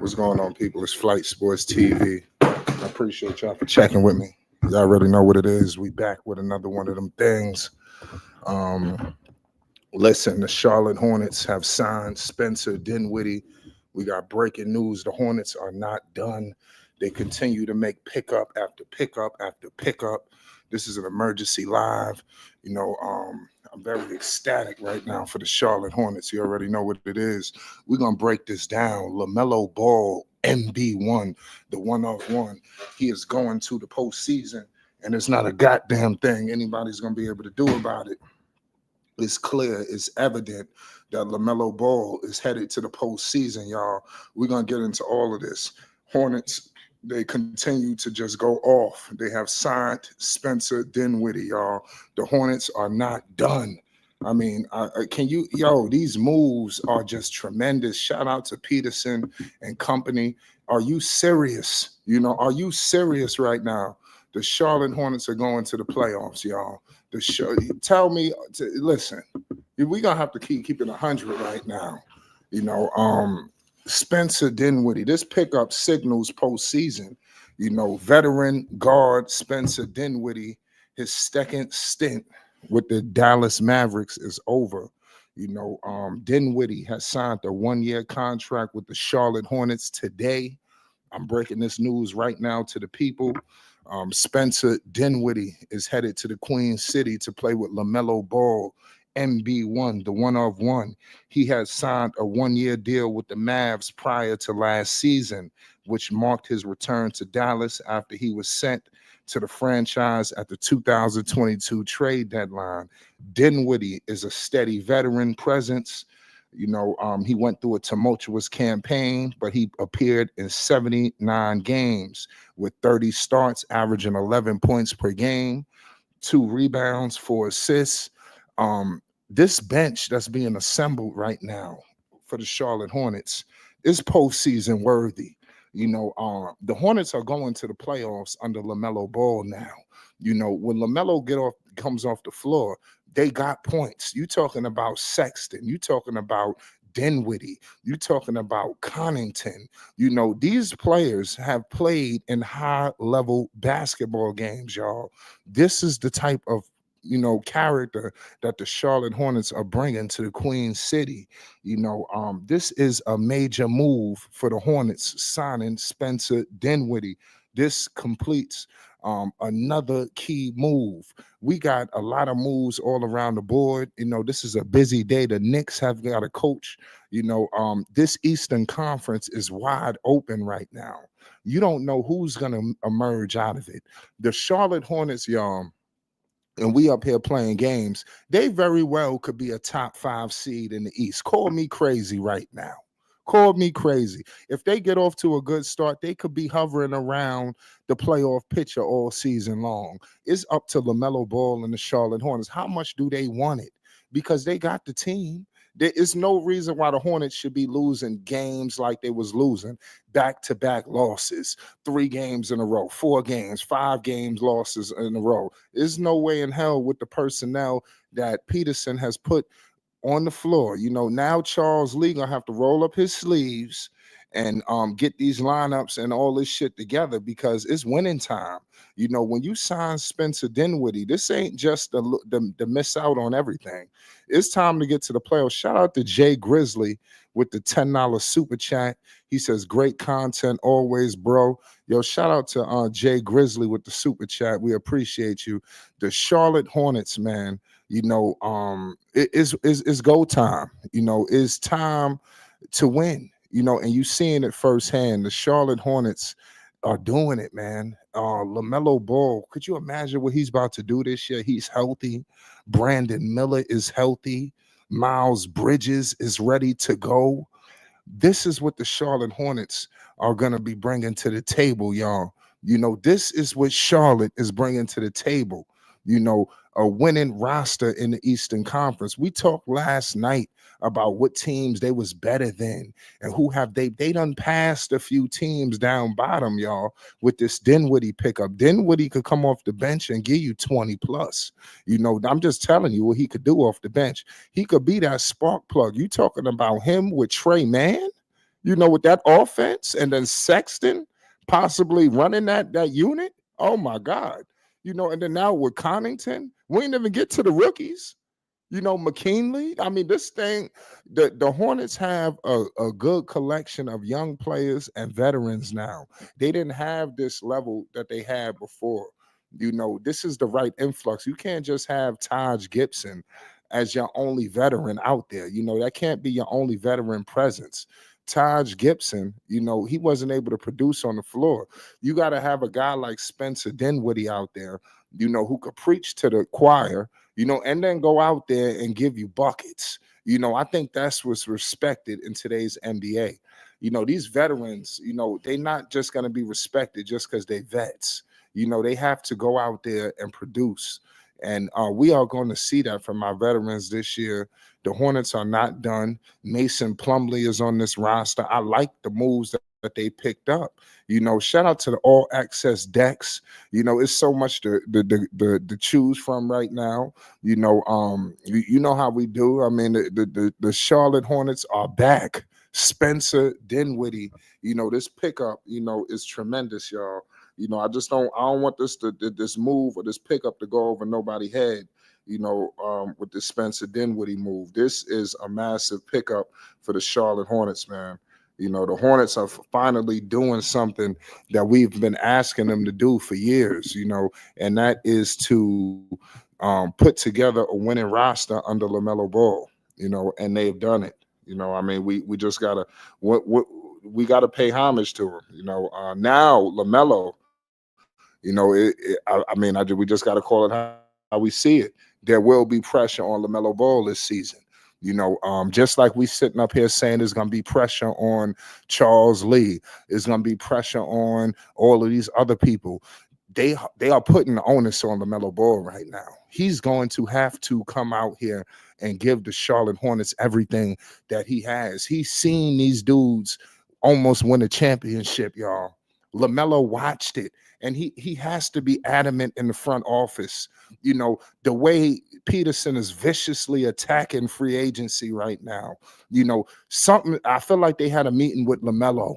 What's going on, people? It's Flight Sports TV. I appreciate y'all for checking with me. Y'all already know what it is. We back with another one of them things. Listen, the Charlotte Hornets have signed Spencer Dinwiddie. We got breaking news. The Hornets are not done. They continue to make pickup after pickup after pickup. This is an emergency live. I'm very ecstatic right now for the Charlotte Hornets. You already know what it is. We're going to break this down. LaMelo Ball, MB1, the one-of-one. He is going to the postseason, and it's not a goddamn thing anybody's going to be able to do about it. It's clear, it's evident that LaMelo Ball is headed to the postseason, y'all. We're going to get into all of this. Hornets, they continue to just go off. They have signed Spencer Dinwiddie, y'all. The Hornets are not done. I mean, these moves are just tremendous. Shout out to Peterson and company. Are you serious? Are you serious right now? The Charlotte Hornets are going to the playoffs, y'all. Listen, we're going to have to keep it 100 right now. Spencer Dinwiddie, this pickup signals postseason. Veteran guard Spencer Dinwiddie, his second stint with the Dallas Mavericks is over. Dinwiddie has signed a 1-year contract with the Charlotte Hornets today. I'm breaking this news right now to the people. Spencer Dinwiddie is headed to the Queen City to play with LaMelo Ball, MB1, the one-of-one. He has signed a 1-year deal with the Mavs prior to last season, which marked his return to Dallas after he was sent to the franchise at the 2022 trade deadline. Dinwiddie is a steady veteran presence. He went through a tumultuous campaign, but he appeared in 79 games with 30 starts, averaging 11 points per game, 2 rebounds, 4 assists. This bench that's being assembled right now for the Charlotte Hornets is postseason worthy. The Hornets are going to the playoffs under LaMelo Ball now. When LaMelo comes off the floor, they got points. You talking about Sexton. You talking about Dinwiddie. You talking about Connington. These players have played in high-level basketball games, y'all. This is the type of character that the Charlotte Hornets are bringing to the Queen City. This is a major move for the Hornets signing Spencer Dinwiddie. This completes another key move. We got a lot of moves all around the board. This is a busy day. The Knicks have got a coach. This Eastern Conference is wide open right now. You don't know who's going to emerge out of it. The Charlotte Hornets, y'all, and we up here playing games, they very well could be a top 5 seed in the East. Call me crazy right now. Call me crazy. If they get off to a good start, they could be hovering around the playoff picture all season long. It's up to LaMelo Ball and the Charlotte Hornets. How much do they want it? Because they got the team. There is no reason why the Hornets should be losing games like they was losing, back-to-back losses, 3 games in a row, 4 games, 5 games losses in a row. There's no way in hell with the personnel that Peterson has put on the floor. Now Charles Lee gonna have to roll up his sleeves and get these lineups and all this shit together because it's winning time. When you sign Spencer Dinwiddie, this ain't just the miss out on everything. It's time to get to the playoffs. Shout out to Jay Grizzly with the $10 super chat. He says, great content always, bro. Yo, shout out to Jay Grizzly with the super chat. We appreciate you. The Charlotte Hornets, man, it's go time. It's time to win. And you seeing it firsthand. The Charlotte Hornets are doing it, man. LaMelo Ball, could you imagine what he's about to do this year? He's healthy. Brandon Miller is healthy. Miles Bridges is ready to go. This is what the Charlotte Hornets are going to be bringing to the table, y'all. This is what Charlotte is bringing to the table. A winning roster in the Eastern Conference. We talked last night about what teams they was better than and who have they done passed a few teams down bottom, y'all, with this Dinwiddie pickup. Dinwiddie could come off the bench and give you 20 plus. I'm just telling you what he could do off the bench. He could be that spark plug. You talking about him with Trey Mann? with that offense, and then Sexton possibly running that unit. Oh my God. And then now with Connington, we didn't even get to the rookies. McKinley. I mean, this thing, the Hornets have a good collection of young players and veterans now. They didn't have this level that they had before. This is the right influx. You can't just have Taj Gibson as your only veteran out there. That can't be your only veteran presence. Taj Gibson, he wasn't able to produce on the floor. You got to have a guy like Spencer Dinwiddie out there, who could preach to the choir, and then go out there and give you buckets. I think that's what's respected in today's NBA. These veterans, they're not just going to be respected just because they're vets. They have to go out there and produce. And we are going to see that from our veterans this year. The Hornets are not done. Mason Plumlee is on this roster. I like the moves that they picked up. Shout out to the All Access DEX. It's so much to choose from right now. You know how we do. I mean, the Charlotte Hornets are back. Spencer Dinwiddie. This pickup, is tremendous, y'all. I don't want this move or this pickup to go over nobody's head, with the Spencer Dinwiddie move. This is a massive pickup for the Charlotte Hornets, man. The Hornets are finally doing something that we've been asking them to do for years, and that is to put together a winning roster under LaMelo Ball, and they've done it. I mean, we just gotta we gotta pay homage to him. Now LaMelo, we just gotta call it how we see it. There will be pressure on LaMelo Ball this season. Just like we sitting up here saying there's going to be pressure on Charles Lee, there's going to be pressure on all of these other people. They are putting the onus on LaMelo Ball right now. He's going to have to come out here and give the Charlotte Hornets everything that he has. He's seen these dudes almost win a championship, y'all. LaMelo watched it, and he has to be adamant in the front office. The way Peterson is viciously attacking free agency right now, something, I feel like they had a meeting with LaMelo.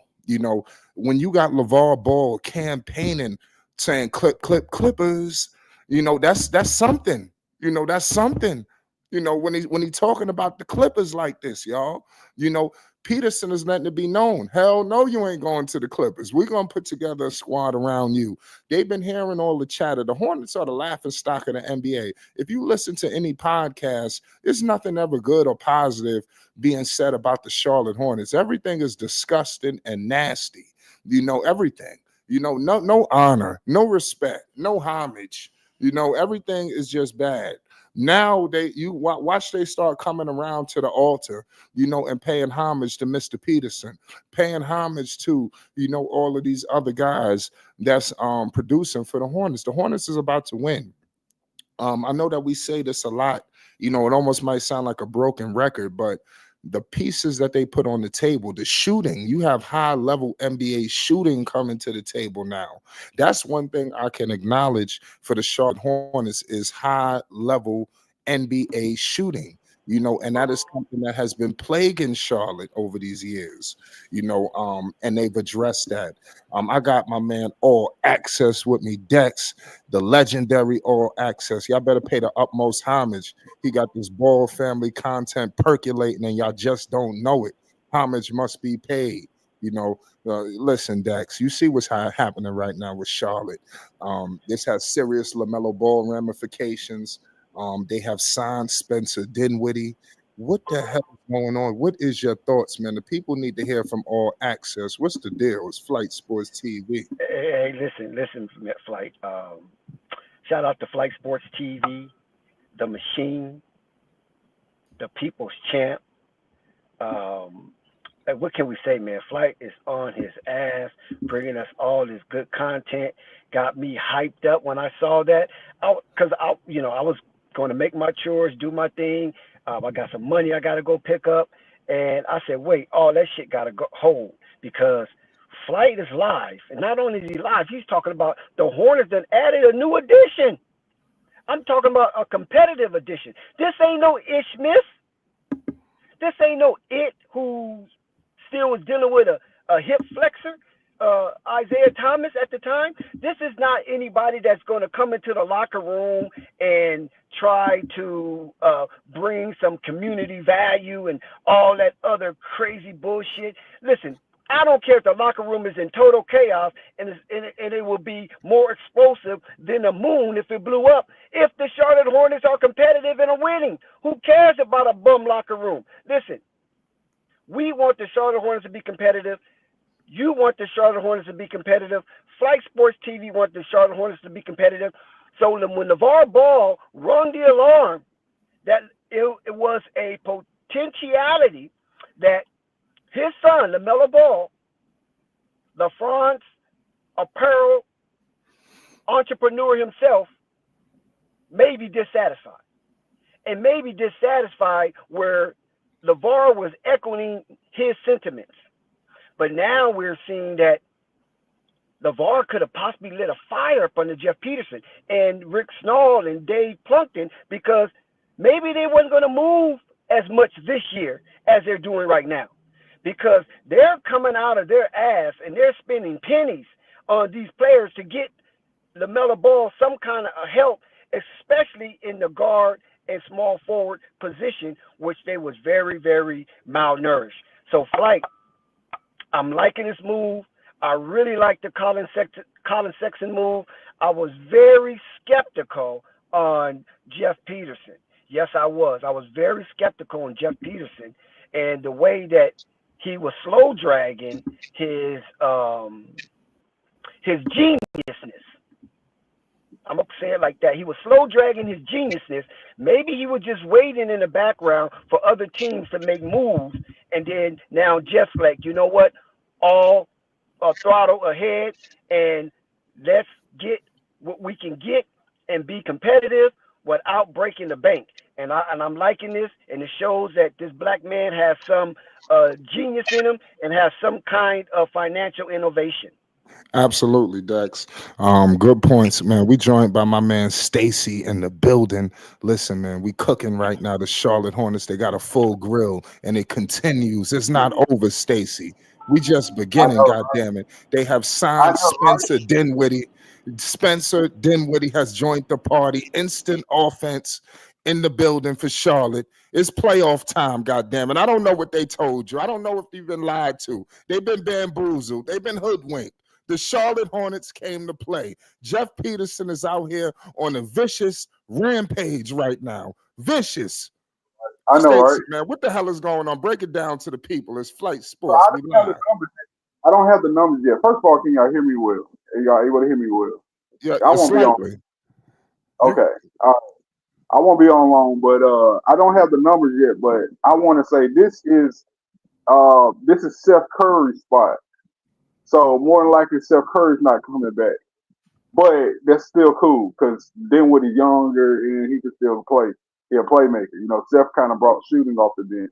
When you got LaVar Ball campaigning, saying Clippers, that's something. That's something. When he talking about the Clippers like this, y'all, Peterson is letting it be known. Hell no, you ain't going to the Clippers. We're going to put together a squad around you. They've been hearing all the chatter. The Hornets are the laughing stock of the NBA. If you listen to any podcast, there's nothing ever good or positive being said about the Charlotte Hornets. Everything is disgusting and nasty. Everything. No honor, no respect, no homage. Everything is just bad. Now watch they start coming around to the altar, and paying homage to Mr. Peterson, paying homage to, all of these other guys that's producing for the Hornets. The Hornets is about to win. I know that we say this a lot, it almost might sound like a broken record, but the pieces that they put on the table, the shooting, you have high-level NBA shooting coming to the table now. That's one thing I can acknowledge for the Charlotte Hornets is high-level NBA shooting. And that is something that has been plaguing Charlotte over these years, and they've addressed that. I got my man All Access with me, Dex, the legendary All Access. Y'all better pay the utmost homage. He got this Ball family content percolating, and y'all just don't know it. Homage must be paid. Listen, Dex, you see what's happening right now with Charlotte. This has serious LaMelo Ball ramifications. They have signed Spencer Dinwiddie. What the hell is going on? What is your thoughts, man? The people need to hear from All Access. What's the deal? It's Flight Sports TV. Hey, listen, Flight. Shout out to Flight Sports TV, the machine, the people's champ. What can we say, man? Flight is on his ass, bringing us all this good content. Got me hyped up when I saw that. Because I was going to make my chores, do my thing. I got some money I got to go pick up. And I said, wait, all that shit got to go hold because Flight is live. And not only is he live, he's talking about the Hornets that added a new addition. I'm talking about a competitive edition. This ain't no Ish Smith. This ain't no It who's still was dealing with a hip flexor, Isaiah Thomas at the time. This is not anybody that's going to come into the locker room and try to bring some community value and all that other crazy bullshit. Listen, I don't care if the locker room is in total chaos and it will be more explosive than the moon if it blew up. If the Charlotte Hornets are competitive and are winning, who cares about a bum locker room? Listen, we want the Charlotte Hornets to be competitive. You want the Charlotte Hornets to be competitive. Flight Sports TV wants the Charlotte Hornets to be competitive. So when LaVar Ball rung the alarm that it was a potentiality that his son, LaMelo Ball, the France apparel entrepreneur himself, may be dissatisfied. And maybe dissatisfied where LaVar was echoing his sentiments. But now we're seeing that LaVar could have possibly lit a fire up under Jeff Peterson and Rick Snall and Dave Plunkton, because maybe they wasn't going to move as much this year as they're doing right now, because they're coming out of their ass and they're spending pennies on these players to get LaMelo Ball some kind of help, especially in the guard and small forward position, which they was very, very malnourished. So, Flight, I'm liking this move. I really like the Colin Sexton move. I was very skeptical on Jeff Peterson. Yes, I was. I was very skeptical on Jeff Peterson and the way that he was slow dragging his geniusness. I'm going to say it like that. He was slow dragging his geniusness. Maybe he was just waiting in the background for other teams to make moves. And then now Jeff's like, you know what? All throttle ahead, and let's get what we can get and be competitive without breaking the bank. And I'm liking this, and it shows that this black man has some genius in him and has some kind of financial innovation. Absolutely, Dex. Good points, man. We joined by my man Stacy in the building. Listen, man, we cooking right now. The Charlotte Hornets, they got a full grill, and it continues. It's not over, Stacy. We just I beginning, know, God damn it. They have I signed know, right? Spencer Dinwiddie. Spencer Dinwiddie has joined the party. Instant offense in the building for Charlotte. It's playoff time, God damn it. I don't know what they told you. I don't know if you've been lied to. They've been bamboozled. They've been hoodwinked. The Charlotte Hornets came to play. Jeff Peterson is out here on a vicious rampage right now. Vicious. I know, right? Stacey, man, what the hell is going on? Break it down to the people. It's Flight So Sports. I We don't have the live. numbers. I don't have the numbers yet. First of all, can y'all hear me well? Are y'all able to hear me well? Yeah, I won't be on. slightly. Okay. I won't be on long, but I don't have the numbers yet. But I want to say this is Seth Curry's spot. So more than likely, Seth Curry's not coming back. But that's still cool because Dinwiddie is younger and he can still play. He's a playmaker. You know, Seth kind of brought shooting off the bench.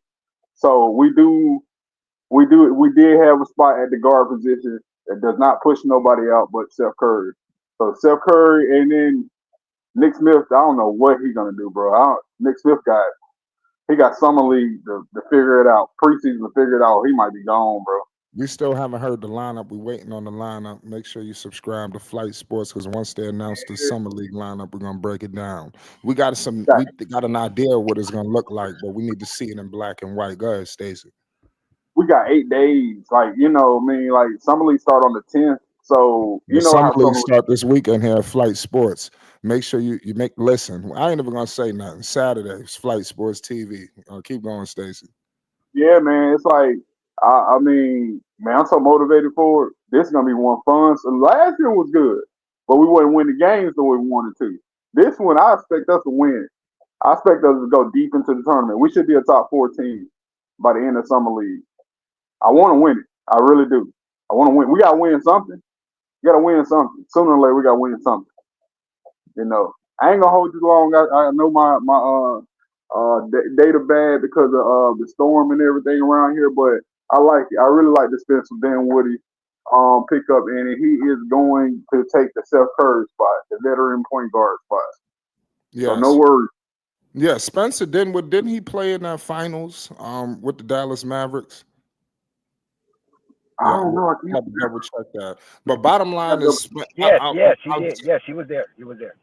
So we did have a spot at the guard position that does not push nobody out but Seth Curry. So Seth Curry and then Nick Smith, I don't know what he's gonna do, bro. Nick Smith got summer league to figure it out, preseason to figure it out. He might be gone, bro. We still haven't heard the lineup. We're waiting on the lineup. Make sure you subscribe to Flight Sports because once they announce the summer league lineup, we're gonna break it down. We got an idea of what it's gonna look like, but we need to see it in black and white. Go ahead, Stacey. We got 8 days. Like, you know, I mean, like summer league start on the 10th. So The you know summer how league summer start this weekend here at Flight Sports. Make sure you listen. I ain't even gonna say nothing. Saturday, it's Flight Sports TV. Keep going, Stacey. Yeah, man. It's like I mean, man, I'm so motivated for it. This is gonna be one fun. So last year was good, but we wouldn't win the games the way we wanted to. This one, I expect us to win. I expect us to go deep into the tournament. We should be a top 14 by the end of summer league. I want to win it. I really do. I want to win. We gotta win something. You gotta win something. Sooner or later, we gotta win something. You know, I ain't gonna hold you long. I know my data bad because of the storm and everything around here, but I like it. I really like the Spencer Dinwiddie pickup, and he is going to take the Seth Curry spot, the veteran point guard spot. So no Yes. worries. Yeah, Spencer Dinwiddie, didn't he play in that finals with the Dallas Mavericks? I Yeah, don't know. I I'm can't. about to double check that. But bottom line is, Yes, yes, he I'll did. Yes, he was there. He was there.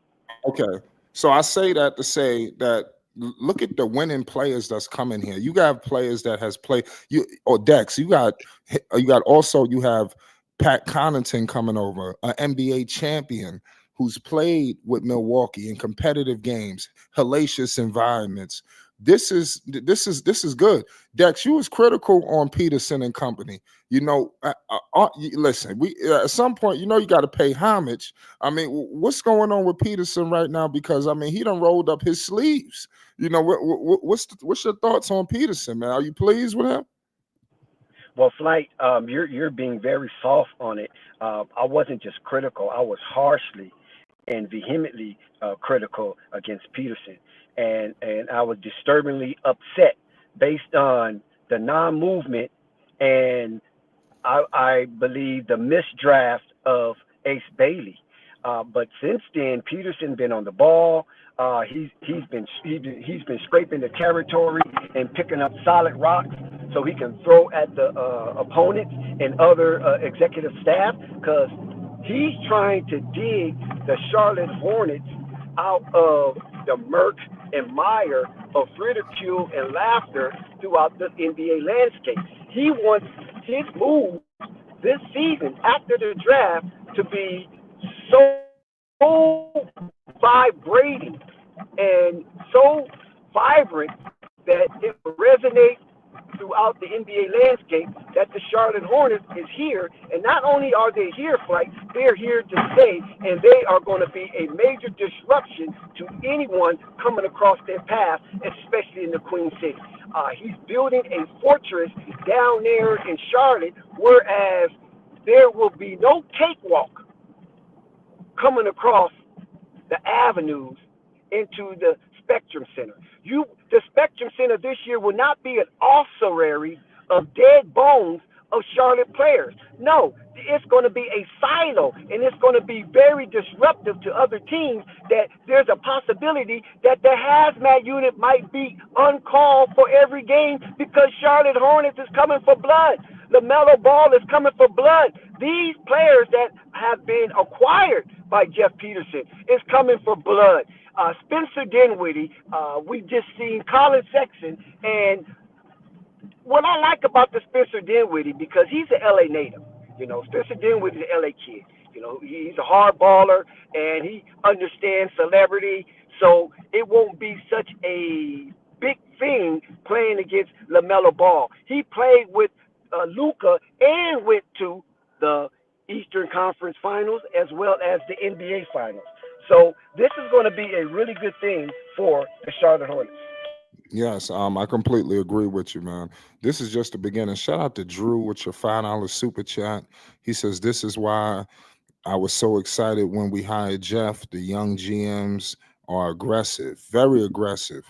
okay. So I say that to say that look at the winning players that's coming here. You got players that has played you or Dex. You have Pat Connaughton coming over, an NBA champion who's played with Milwaukee in competitive games, hellacious environments. This is good. Dex, you was critical on Peterson and company. Listen, we at some point, you got to pay homage. I mean, what's going on with Peterson right now? Because I mean, he done rolled up his sleeves. What's your thoughts on Peterson, man? Are you pleased with him? Well, Flight, you're being very soft on it. I wasn't just critical; I was harshly and vehemently critical against Peterson, and I was disturbingly upset based on the non-movement and I believe the misdraft of Ace Bailey. But since then, Peterson been on the ball. He's been scraping the territory and picking up solid rocks so he can throw at the opponents and other executive staff because he's trying to dig the Charlotte Hornets out of the murk and mire of ridicule and laughter throughout the NBA landscape. He wants his move this season after the draft to be so vibrating and so vibrant that it will resonate throughout the NBA landscape that the Charlotte Hornets is here. And not only are they here, Flight, they're here to stay, and they are going to be a major disruption to anyone coming across their path, especially in the Queen City. He's building a fortress down there in Charlotte, whereas there will be no cakewalk coming across the avenues into the Spectrum Center. The Spectrum Center this year will not be an ossuary of dead bones of Charlotte players. No, it's going to be a silo, and it's going to be very disruptive to other teams that there's a possibility that the hazmat unit might be uncalled for every game because Charlotte Hornets is coming for blood. LaMelo Ball is coming for blood. These players that have been acquired by Jeff Peterson is coming for blood. Spencer Dinwiddie, we just seen Colin Sexton, and what I like about the Spencer Dinwiddie, because he's an LA native. Spencer Dinwiddie is an LA kid. He's a hard baller, and he understands celebrity, so it won't be such a big thing playing against LaMelo Ball. He played with Luka and went to the Eastern Conference Finals as well as the NBA Finals. So this is going to be a really good thing for the Charlotte Hornets. Yes, I completely agree with you, man. This is just the beginning. Shout out to Drew with your $5 super chat. He says, "This is why I was so excited when we hired Jeff. The young GMs are aggressive, very aggressive.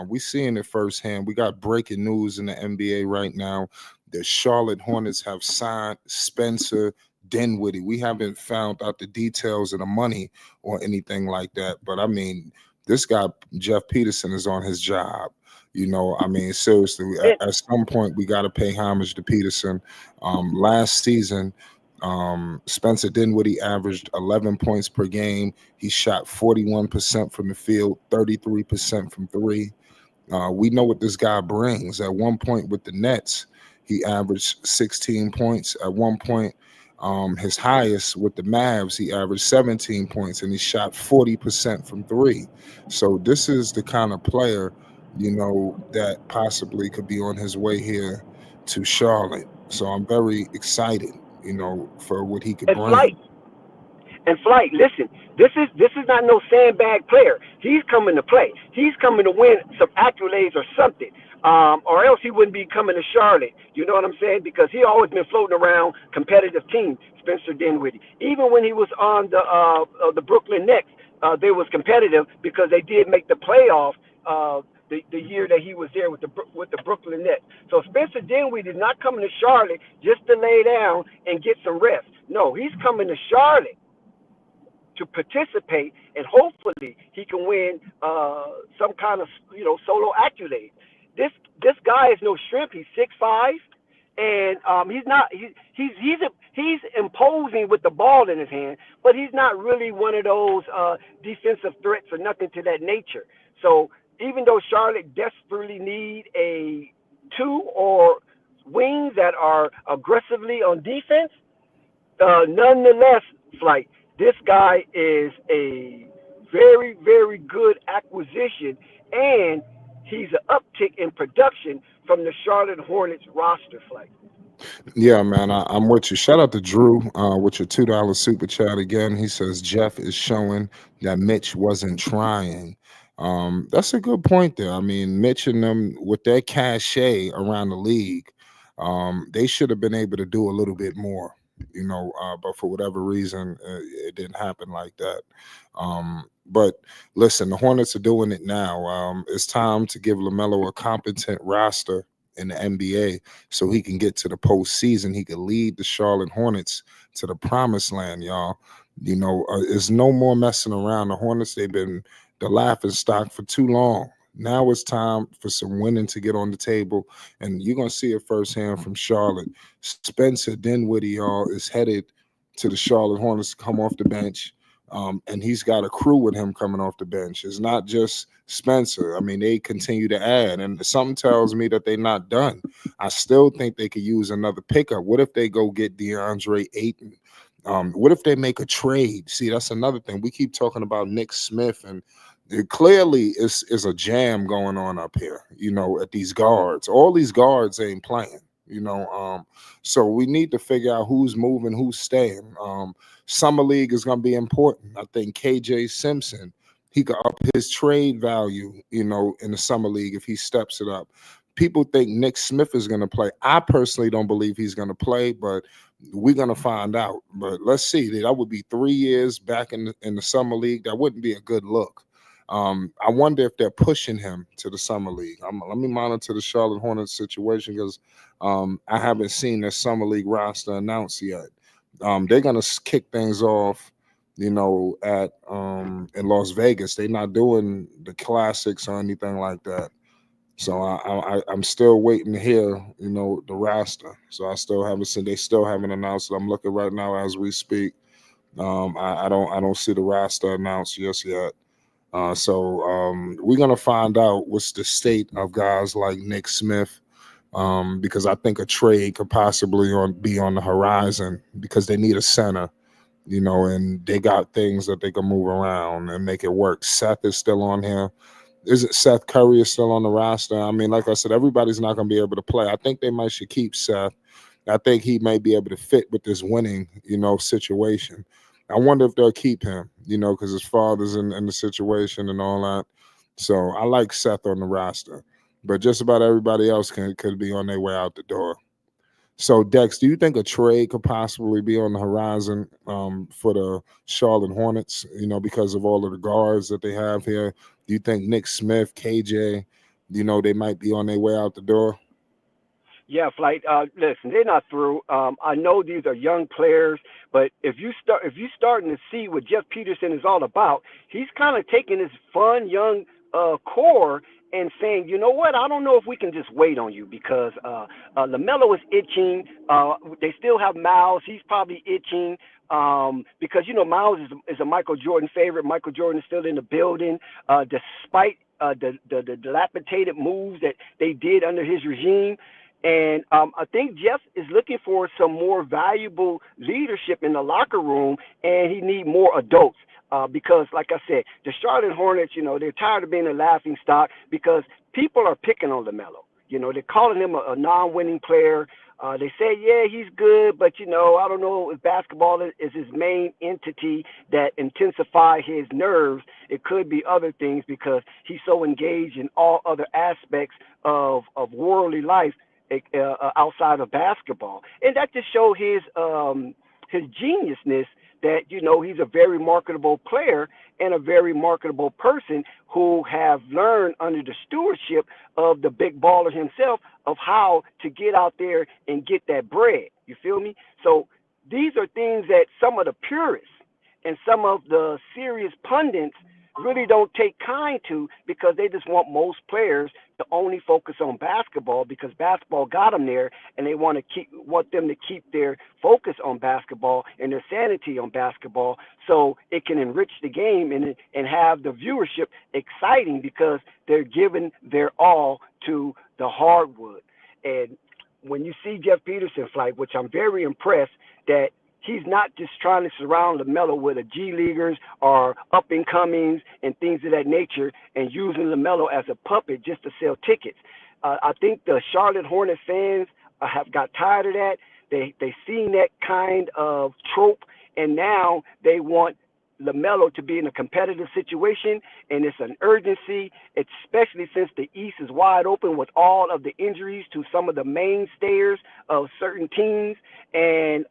We seeing it firsthand. We got breaking news in the NBA right now. The Charlotte Hornets have signed Spencer Dinwiddie. We haven't found out the details of the money or anything like that. But I mean, this guy, Jeff Peterson, is on his job. I mean, seriously, at some point, we got to pay homage to Peterson. Last season, Spencer Dinwiddie averaged 11 points per game. He shot 41% from the field, 33% from three. We know what this guy brings. At one point with the Nets, he averaged 16 points. At one point, his highest with the Mavs, he averaged 17 points, and he shot 40% from three. So this is the kind of player, that possibly could be on his way here to Charlotte. So I'm very excited, for what he could And bring. Flight, listen, this is not no sandbag player. He's coming to play. He's coming to win some accolades or something. Or else he wouldn't be coming to Charlotte. You know what I'm saying? Because he always been floating around competitive teams, Spencer Dinwiddie. Even when he was on the Brooklyn Nets, they was competitive because they did make the playoffs the year that he was there with the Brooklyn Nets. So Spencer Dinwiddie is not coming to Charlotte just to lay down and get some rest. No, he's coming to Charlotte to participate, and hopefully he can win some kind of solo accolade. This guy is no shrimp. He's 6'5". And he's imposing with the ball in his hand, but he's not really one of those defensive threats or nothing to that nature. So even though Charlotte desperately need a two or wings that are aggressively on defense, nonetheless, Flight, this guy is a very, very good acquisition, and he's an uptick in production from the Charlotte Hornets roster, Flight. Yeah, man, I'm with you. Shout out to Drew with your $2 super chat again. He says Jeff is showing that Mitch wasn't trying. That's a good point there. I mean, Mitch and them with their cachet around the league, they should have been able to do a little bit more, but for whatever reason, it didn't happen like that. But listen, the Hornets are doing it now. It's time to give LaMelo a competent roster in the NBA so he can get to the postseason. He could lead the Charlotte Hornets to the promised land, y'all. There's no more messing around. The Hornets, they've been the laughing stock for too long. Now it's time for some winning to get on the table, and you're going to see it firsthand from Charlotte. Spencer Dinwiddie, y'all, is headed to the Charlotte Hornets to come off the bench. And he's got a crew with him coming off the bench. It's not just Spencer. I mean, they continue to add, and something tells me that they're not done. I still think they could use another pickup. What if they go get DeAndre Ayton? What if they make a trade? See, that's another thing. We keep talking about Nick Smith, and it clearly is a jam going on up here, at these guards. All these guards ain't playing. So we need to figure out who's moving, who's staying. Summer League is going to be important. I think KJ Simpson, he could up his trade value, in the Summer League if he steps it up. People think Nick Smith is going to play. I personally don't believe he's going to play, but we're going to find out. But let's see. That would be 3 years back in the Summer League. That wouldn't be a good look. I wonder if they're pushing him to the Summer League. Let me monitor the Charlotte Hornets situation because I haven't seen their Summer League roster announced yet. They're gonna kick things off, at in Las Vegas. They're not doing the classics or anything like that. So I'm still waiting to hear, the roster. So I still haven't seen. They still haven't announced it. I'm looking right now as we speak. I don't see the roster announced just yet. So we're gonna find out what's the state of guys like Nick Smith, because I think a trade could possibly be on the horizon because they need a center, and they got things that they can move around and make it work. Seth is still on here. Isn't Seth Curry is still on the roster? I mean, like I said, everybody's not gonna be able to play. I think they should keep Seth. I think he may be able to fit with this winning, situation. I wonder if they'll keep him, because his father's in the situation and all that. So I like Seth on the roster, but just about everybody else could be on their way out the door. So Dex, do you think a trade could possibly be on the horizon for the Charlotte Hornets, because of all of the guards that they have here? Do you think Nick Smith, KJ, they might be on their way out the door? Yeah, Flight. Listen, they're not through. I know these are young players, but if you're starting to see what Jeff Peterson is all about, he's kind of taking this fun young core and saying, you know what? I don't know if we can just wait on you because LaMelo is itching. They still have Miles. He's probably itching because Miles is a Michael Jordan favorite. Michael Jordan is still in the building, despite the dilapidated moves that they did under his regime. And I think Jeff is looking for some more valuable leadership in the locker room, and he need more adults. Because, like I said, the Charlotte Hornets, they're tired of being a laughing stock because people are picking on LaMelo. They're calling him a non-winning player. They say, yeah, he's good, but, I don't know if basketball is his main entity that intensify his nerves. It could be other things because he's so engaged in all other aspects of worldly life outside of basketball. And that just shows his geniusness that, he's a very marketable player and a very marketable person who have learned under the stewardship of the big baller himself of how to get out there and get that bread. You feel me? So these are things that some of the purists and some of the serious pundits really don't take kind to because they just want most players to only focus on basketball because basketball got them there, and they want them to keep their focus on basketball and their sanity on basketball, so it can enrich the game and have the viewership exciting because they're giving their all to the hardwood. And when you see Jeff Peterson fight, which I'm very impressed that he's not just trying to surround LaMelo with a G Leaguers or up and comings and things of that nature and using LaMelo as a puppet just to sell tickets. I think the Charlotte Hornets fans have got tired of that. They seen that kind of trope, and now they want LaMelo to be in a competitive situation, and it's an urgency, especially since the East is wide open with all of the injuries to some of the mainstays of certain teams, and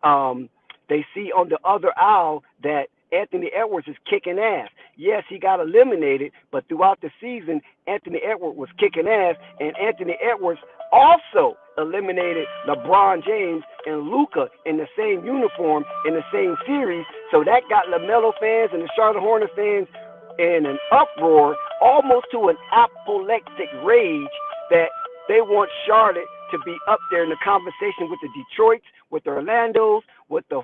they see on the other aisle that Anthony Edwards is kicking ass. Yes, he got eliminated, but throughout the season, Anthony Edwards was kicking ass, and Anthony Edwards also eliminated LeBron James and Luka in the same uniform in the same series. So that got LaMelo fans and the Charlotte Hornets fans in an uproar, almost to an apoplectic rage, that they want Charlotte to be up there in the conversation with the Detroits, with the Orlandos, with the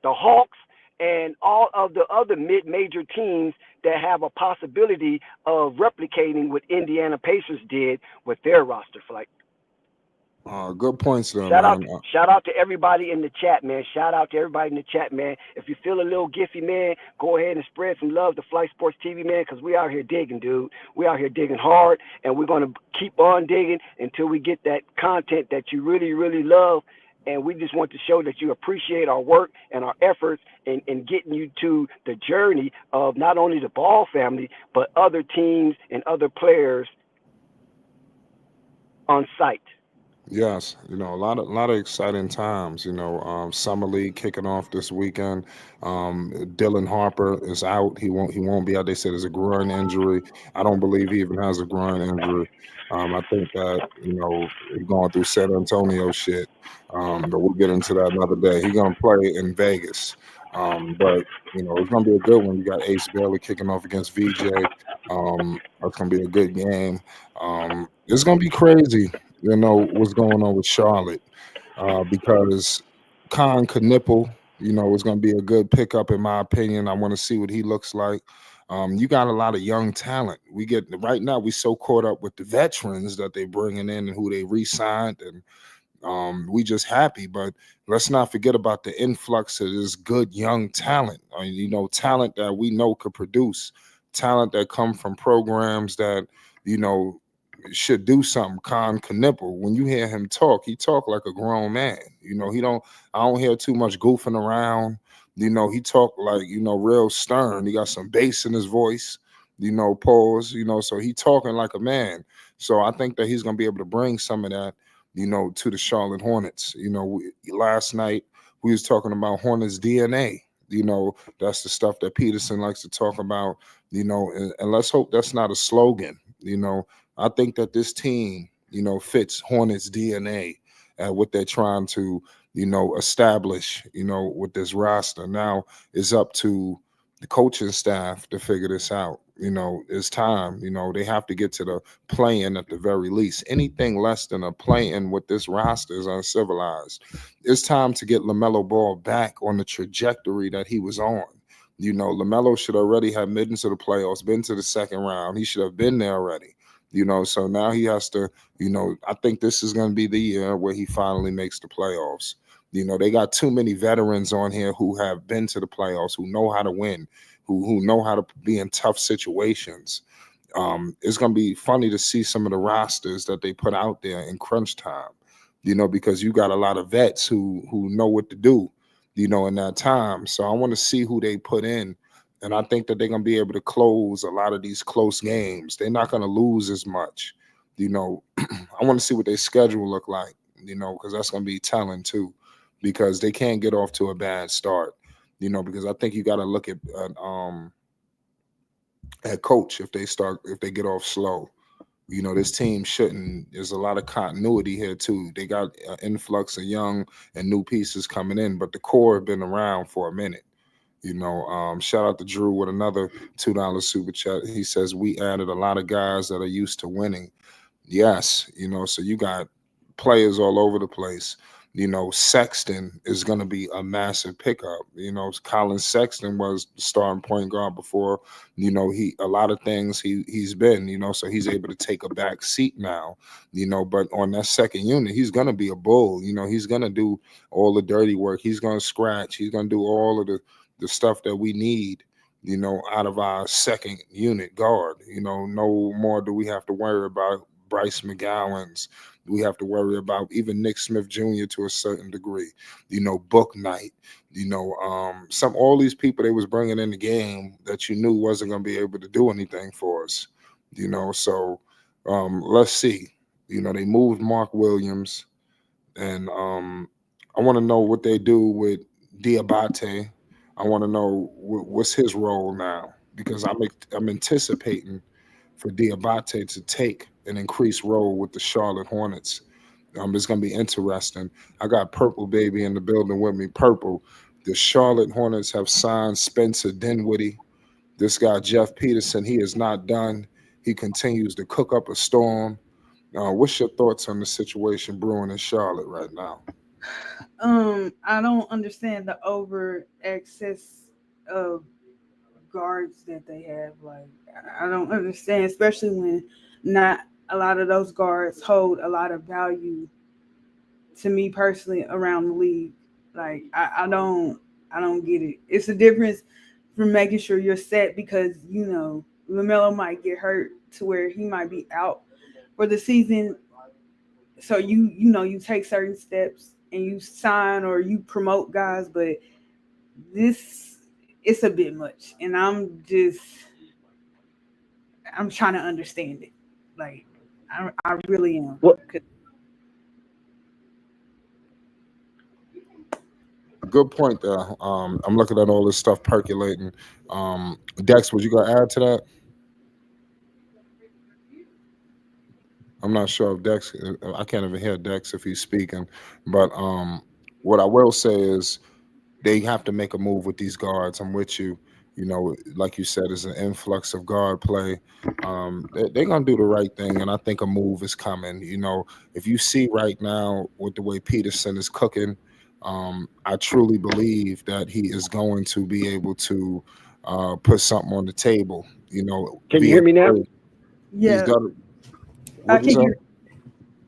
Hawks, and all of the other mid-major teams that have a possibility of replicating what Indiana Pacers did with their roster flight. Good points there, man. man. Shout out to everybody in the chat, man. Shout out to everybody in the chat, man. If you feel a little gifty, man, go ahead and spread some love to Flight Sports TV, man, because we out here digging, dude. We out here digging hard, and we're going to keep on digging until we get that content that you really, really love. And we just want to show that you appreciate our work and our efforts in getting you to the journey of not only the Ball family, but other teams and other players on site. Yes, a lot of exciting times. Summer League kicking off this weekend. Dylan Harper is out. He won't be out. They said it's a groin injury. I don't believe he even has a groin injury. I think that he's going through San Antonio shit. But we'll get into that another day. He's gonna play in Vegas. But it's gonna be a good one. You got Ace Bailey kicking off against VJ. It's gonna be a good game. It's gonna be crazy. What's going on with Charlotte, because Khan Knippel, is going to be a good pickup in my opinion. I want to see what he looks like. You got a lot of young talent. Right now we so caught up with the veterans that they bringing in and who they re-signed, and we just happy. But let's not forget about the influx of this good young talent. Talent that we know could produce, talent that come from programs that should do something. Khan Knippel, when you hear him talk, he talk like a grown man. I don't hear too much goofing around. He talk like, real stern. He got some bass in his voice, pause, so he talking like a man. So I think that he's going to be able to bring some of that, to the Charlotte Hornets. Last night we was talking about Hornets DNA. That's the stuff that Peterson likes to talk about, and let's hope that's not a slogan. I think that this team, fits Hornets DNA and what they're trying to, establish, with this roster. Now it's up to the coaching staff to figure this out. It's time. They have to get to the play-in at the very least. Anything less than a play-in with this roster is uncivilized. It's time to get LaMelo Ball back on the trajectory that he was on. LaMelo should already have made into the playoffs, been to the second round. He should have been there already. So now he has to, I think this is going to be the year where he finally makes the playoffs. They got too many veterans on here who have been to the playoffs, who know how to win, who know how to be in tough situations. It's going to be funny to see some of the rosters that they put out there in crunch time, because you got a lot of vets who know what to do, in that time. So I want to see who they put in. And I think that they're going to be able to close a lot of these close games. They're not going to lose as much. I want to see what their schedule look like, because that's going to be telling too, because they can't get off to a bad start, because I think you got to look at coach if they get off slow. This team shouldn't. There's a lot of continuity here too. They got an influx of young and new pieces coming in, but the core have been around for a minute. Shout out to Drew with another $2 super chat. He says we added a lot of guys that are used to winning. Yes, so you got players all over the place. Sexton is going to be a massive pickup. Colin Sexton was the starting point guard before. He a lot of things he's been. So he's able to take a back seat now. But on that second unit, he's going to be a bull. He's going to do all the dirty work. He's going to scratch. He's going to do all of the stuff that we need. Out of our second unit guard. No more do we have to worry about Bryce McGowan's. We have to worry about even Nick Smith Jr. to a certain degree. Book Knight. All these people they was bringing in the game that you knew wasn't going to be able to do anything for us. So let's see. They moved Mark Williams, and I want to know what they do with Diabate. I want to know what's his role now, because I'm anticipating for Diabate to take an increased role with the Charlotte Hornets. It's going to be interesting. I got Purple Baby in the building with me. Purple, the Charlotte Hornets have signed Spencer Dinwiddie. This guy, Jeff Peterson, he is not done. He continues to cook up a storm. What's your thoughts on the situation brewing in Charlotte right now? I don't understand the over excess of guards that they have. Like, I don't understand, especially when not a lot of those guards hold a lot of value to me personally around the league. Like, I don't get it. It's a difference from making sure you're set, because LaMelo might get hurt to where he might be out for the season. So you take certain steps and you sign or you promote guys, but it's a bit much, and I'm trying to understand it. Like, I really am. Well, Good point there. I'm looking at all this stuff percolating. Dex, was you gonna add to that? I'm not sure if Dex. I can't even hear Dex if he's speaking. But what I will say is they have to make a move with these guards. I'm with you. Like you said, it's an influx of guard play. They're gonna do the right thing, and I think a move is coming. If you see right now with the way Peterson is cooking, I truly believe that he is going to be able to put something on the table. can you Via hear me now? trade. He's Yeah, got. I What you can say? hear.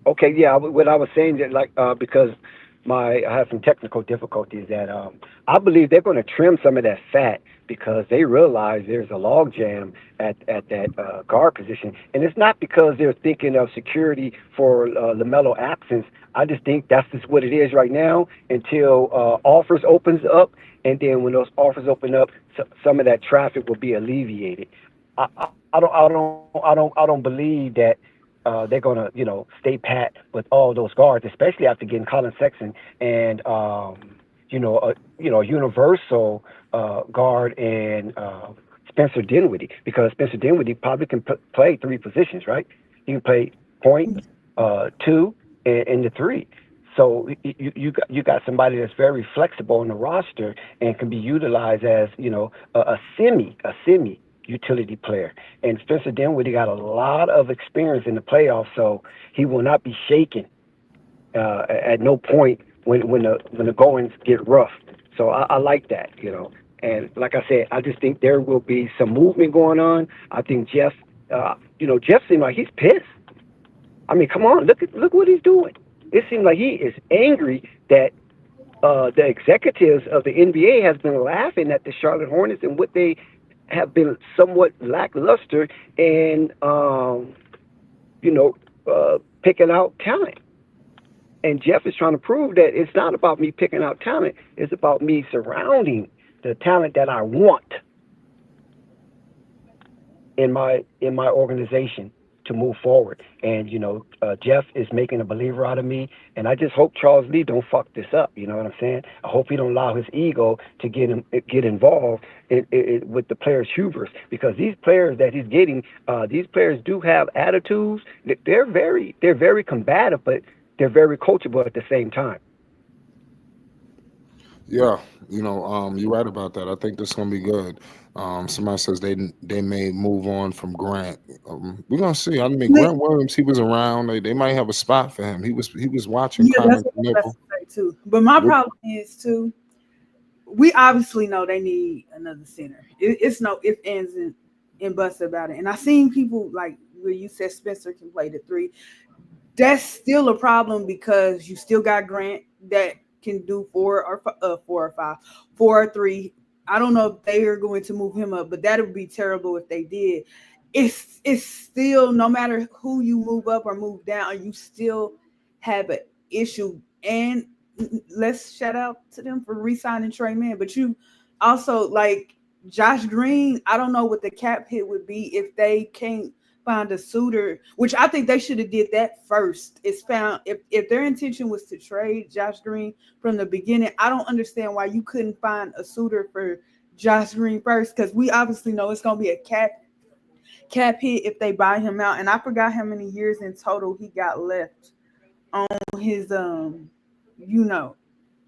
Okay, yeah. What I was saying that, like, because I have some technical difficulties, that I believe they're going to trim some of that fat because they realize there's a logjam at that guard position, and it's not because they're thinking of security for LaMelo absence. I just think that's just what it is right now until offers opens up, and then when those offers open up, some of that traffic will be alleviated. I don't believe that they're gonna, stay pat with all those guards, especially after getting Colin Sexton and a universal guard and Spencer Dinwiddie, because Spencer Dinwiddie probably can play three positions, right? He can play point, two, and the three. So you got somebody that's very flexible on the roster and can be utilized as a semi utility player. And Spencer Dinwiddie got a lot of experience in the playoffs, so he will not be shaken at no point when the goings get rough. So I like that. And like I said, I just think there will be some movement going on. I think Jeff seems like he's pissed. I mean, come on, look what he's doing. It seems like he is angry that the executives of the NBA has been laughing at the Charlotte Hornets and what they have been somewhat lackluster in, picking out talent. And Jeff is trying to prove that it's not about me picking out talent. It's about me surrounding the talent that I want in my organization to move forward. And Jeff is making a believer out of me, and I just hope Charles Lee don't fuck this up. You know what I'm saying? I hope he don't allow his ego to get involved with the players' hubris, because these players that he's getting, these players do have attitudes. They're very combative, but they're very coachable at the same time. Yeah, you're right about that. I think this is gonna be good. Somebody says they may move on from Grant. We're gonna see. I mean, Li- Grant Williams, he was around. They might have a spot for him. He was watching Yeah, that's Connor what I was about Nipple. to say too. But my What, problem is too. We obviously know they need another center. It's no if ands and buts about it. And I seen people like where you said Spencer can play the three. That's still a problem because you still got Grant that can do four or five, 4 or 3. I don't know if they are going to move him up, but that would be terrible if they did. It's still no matter who you move up or move down, you still have an issue. And let's shout out to them for re-signing Trey Man. But you also like Josh Green. I don't know what the cap hit would be if they can't find a suitor, which I think they should have did that first. It's found if their intention was to trade Josh Green from the beginning, I don't understand why you couldn't find a suitor for Josh Green first, because we obviously know it's gonna be a cap hit if they buy him out. And I forgot how many years in total he got left on his you know,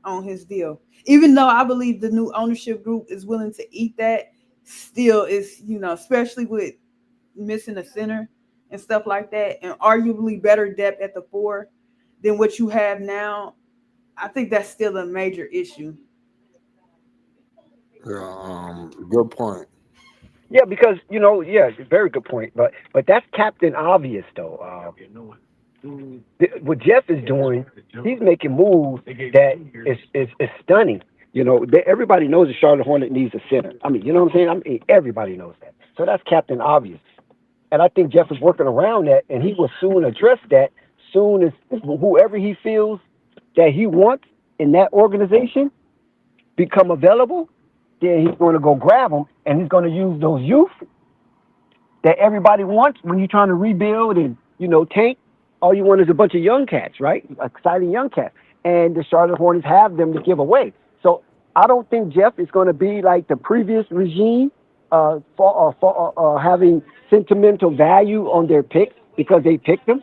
on his deal. Even though I believe the new ownership group is willing to eat that, still is, especially with missing a center and stuff like that, and arguably better depth at the 4 than what you have now. I think that's still a major issue. yeah, good point. Yeah, because yeah, very good point. But that's Captain Obvious though. What Jeff is doing, he's making moves that is stunning. Everybody knows the Charlotte Hornet needs a center. I mean, you know what I'm saying? I mean, everybody knows that. So that's Captain Obvious. And I think Jeff is working around that, and he will soon address that soon as whoever he feels that he wants in that organization become available, then he's going to go grab them, and he's going to use those youth that everybody wants when you're trying to rebuild and tank. All you want is a bunch of young cats, right? Exciting young cats, and the Charlotte Hornets have them to give away. So I don't think Jeff is going to be like the previous regime, for having sentimental value on their picks because they picked them.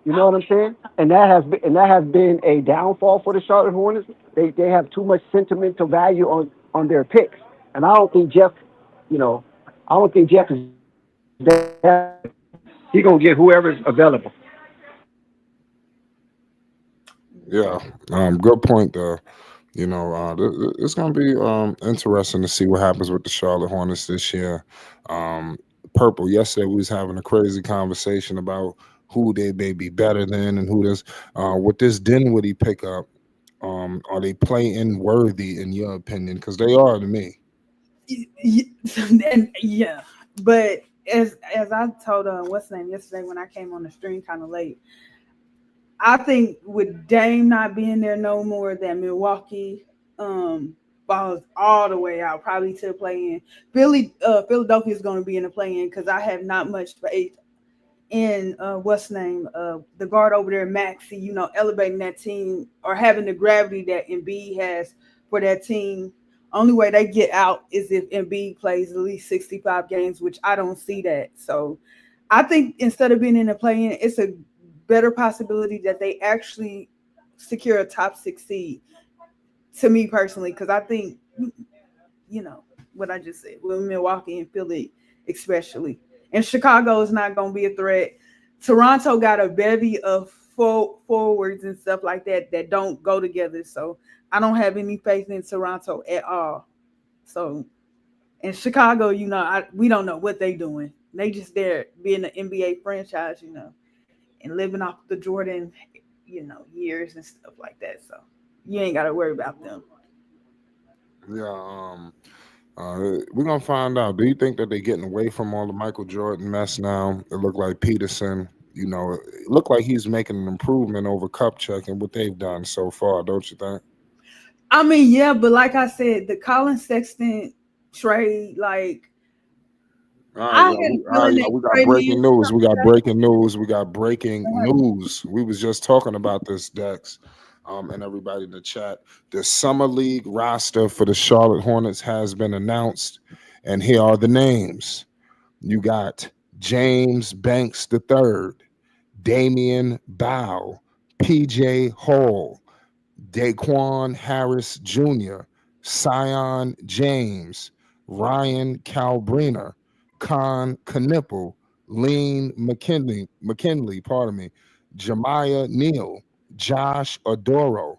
You know what I'm saying? And that has been a downfall for the Charlotte Hornets. They have too much sentimental value on their picks, and you know, I don't think Jeff is that. He gonna get whoever's available. Yeah, good point though. It's gonna be interesting to see what happens with the Charlotte Hornets this year. Um, Purple. Yesterday we was having a crazy conversation about who they may be better than and who this with this Dinwiddie pickup. Are they play-in worthy in your opinion? Because they are to me. And yeah, but as I told what's the name yesterday when I came on the stream kind of late, I think with Dame not being there no more, that Milwaukee falls all the way out, probably to the play in. Philadelphia is going to be in the play in because I have not much faith in what's the name, the guard over there, Maxi. Elevating that team or having the gravity that Embiid has for that team. Only way they get out is if Embiid plays at least 65 games, which I don't see that. So I think instead of being in the play in, it's a better possibility that they actually secure a top 6 seed, to me personally, because I think, you know, what I just said with Milwaukee and Philly, especially. And Chicago is not going to be a threat. Toronto got a bevy of forwards and stuff like that that don't go together. So I don't have any faith in Toronto at all. So in Chicago, we don't know what they doing. They just there being an NBA franchise, and living off the Jordan, years and stuff like that. So you ain't got to worry about them. Yeah. We're gonna find out. Do you think that they're getting away from all the Michael Jordan mess now? It looked like Peterson. It looked like he's making an improvement over Cup Check and what they've done so far. Don't you think? I mean, yeah, but like I said, the Colin Sexton trade, like All right, I y'all. had a All right, feeling y'all. that We got Trey breaking Man news. We coming got back. breaking news. We got breaking news. We was just talking about this, Dex, and everybody in the chat. The summer league roster for the Charlotte Hornets has been announced, and here are the names. You got James Banks III, Damian Bow, PJ Hall, Daquan Harris Jr., Sion James, Ryan Calbrina, Con Knipple, Lean pardon me, Jemiah Neal, Josh Adoro,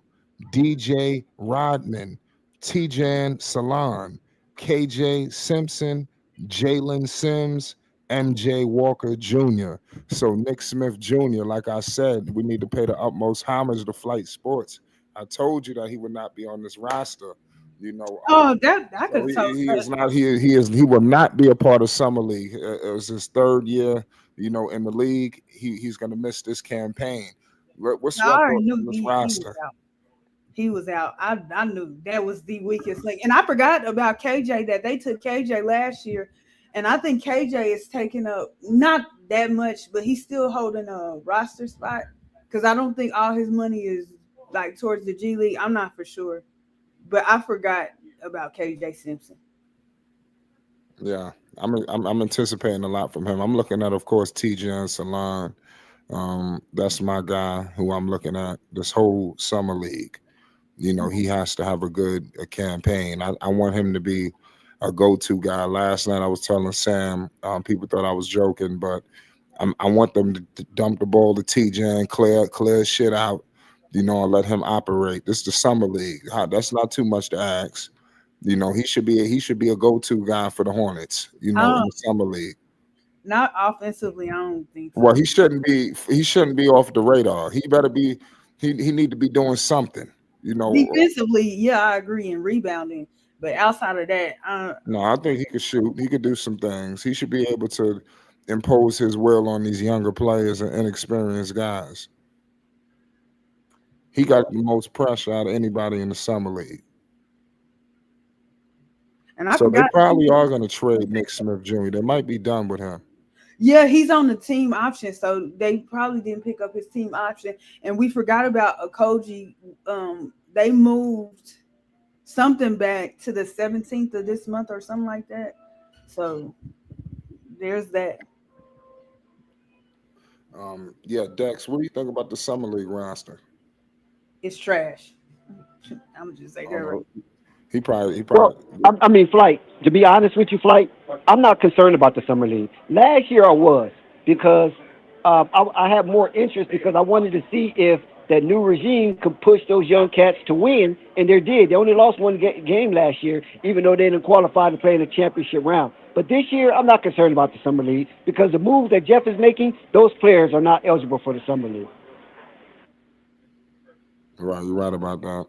DJ Rodman, Tijan Salon, KJ Simpson, Jalen Sims, MJ Walker Jr. So Nick Smith Jr., like I said, we need to pay the utmost homage to Flight Sports. I told you that he would not be on this roster. You know, Oh, that I so could tell. he is not he will not be a part of summer league. It was his third year, in the league. He's going to miss this campaign. What's I your already thoughts knew on this he was roster? out. He was out. I knew that was the weakest link. And I forgot about KJ, that they took KJ last year. And I think KJ is taking up not that much, but he's still holding a roster spot. Because I don't think all his money is like towards the G League. I'm not for sure. But I forgot about KJ Simpson. Yeah, I'm anticipating a lot from him. I'm looking at, of course, TJ and Salon. That's my guy who I'm looking at this whole summer league. He has to have a campaign. I want him to be a go-to guy. Last night I was telling Sam, people thought I was joking, but I want them to dump the ball to TJ and clear shit out, and let him operate. This is the summer league. That's not too much to ask. He should be a go-to guy for the Hornets, in Um, the summer league. Not offensively, I don't think Well, so. he shouldn't be off the radar. He better be he need to be doing something, you know. Defensively, yeah, I agree in rebounding. But outside of that, No, I think he could shoot. He could do some things. He should be able to impose his will on these younger players and inexperienced guys. He got the most pressure out of anybody in the summer league. and I So they forgot. probably are going to trade Nick Smith Jr. They might be done with him. Yeah, he's on the team option, so they probably didn't pick up his team option. And we forgot about Okoji. They moved something back to the 17th of this month or something like that. So there's that. Yeah, Dex, what do you think about the summer league roster? It's trash. I'm just say I that don't right. know. He Well, probably. I mean, Flight, to be honest with you, Flight, I'm not concerned about the Summer League. Last year I was, because I had more interest because I wanted to see if that new regime could push those young cats to win, and they did. They only lost one game last year, even though they didn't qualify to play in the championship round. But this year, I'm not concerned about the Summer League because the move that Jeff is making, those players are not eligible for the Summer League. Right, you're right about that.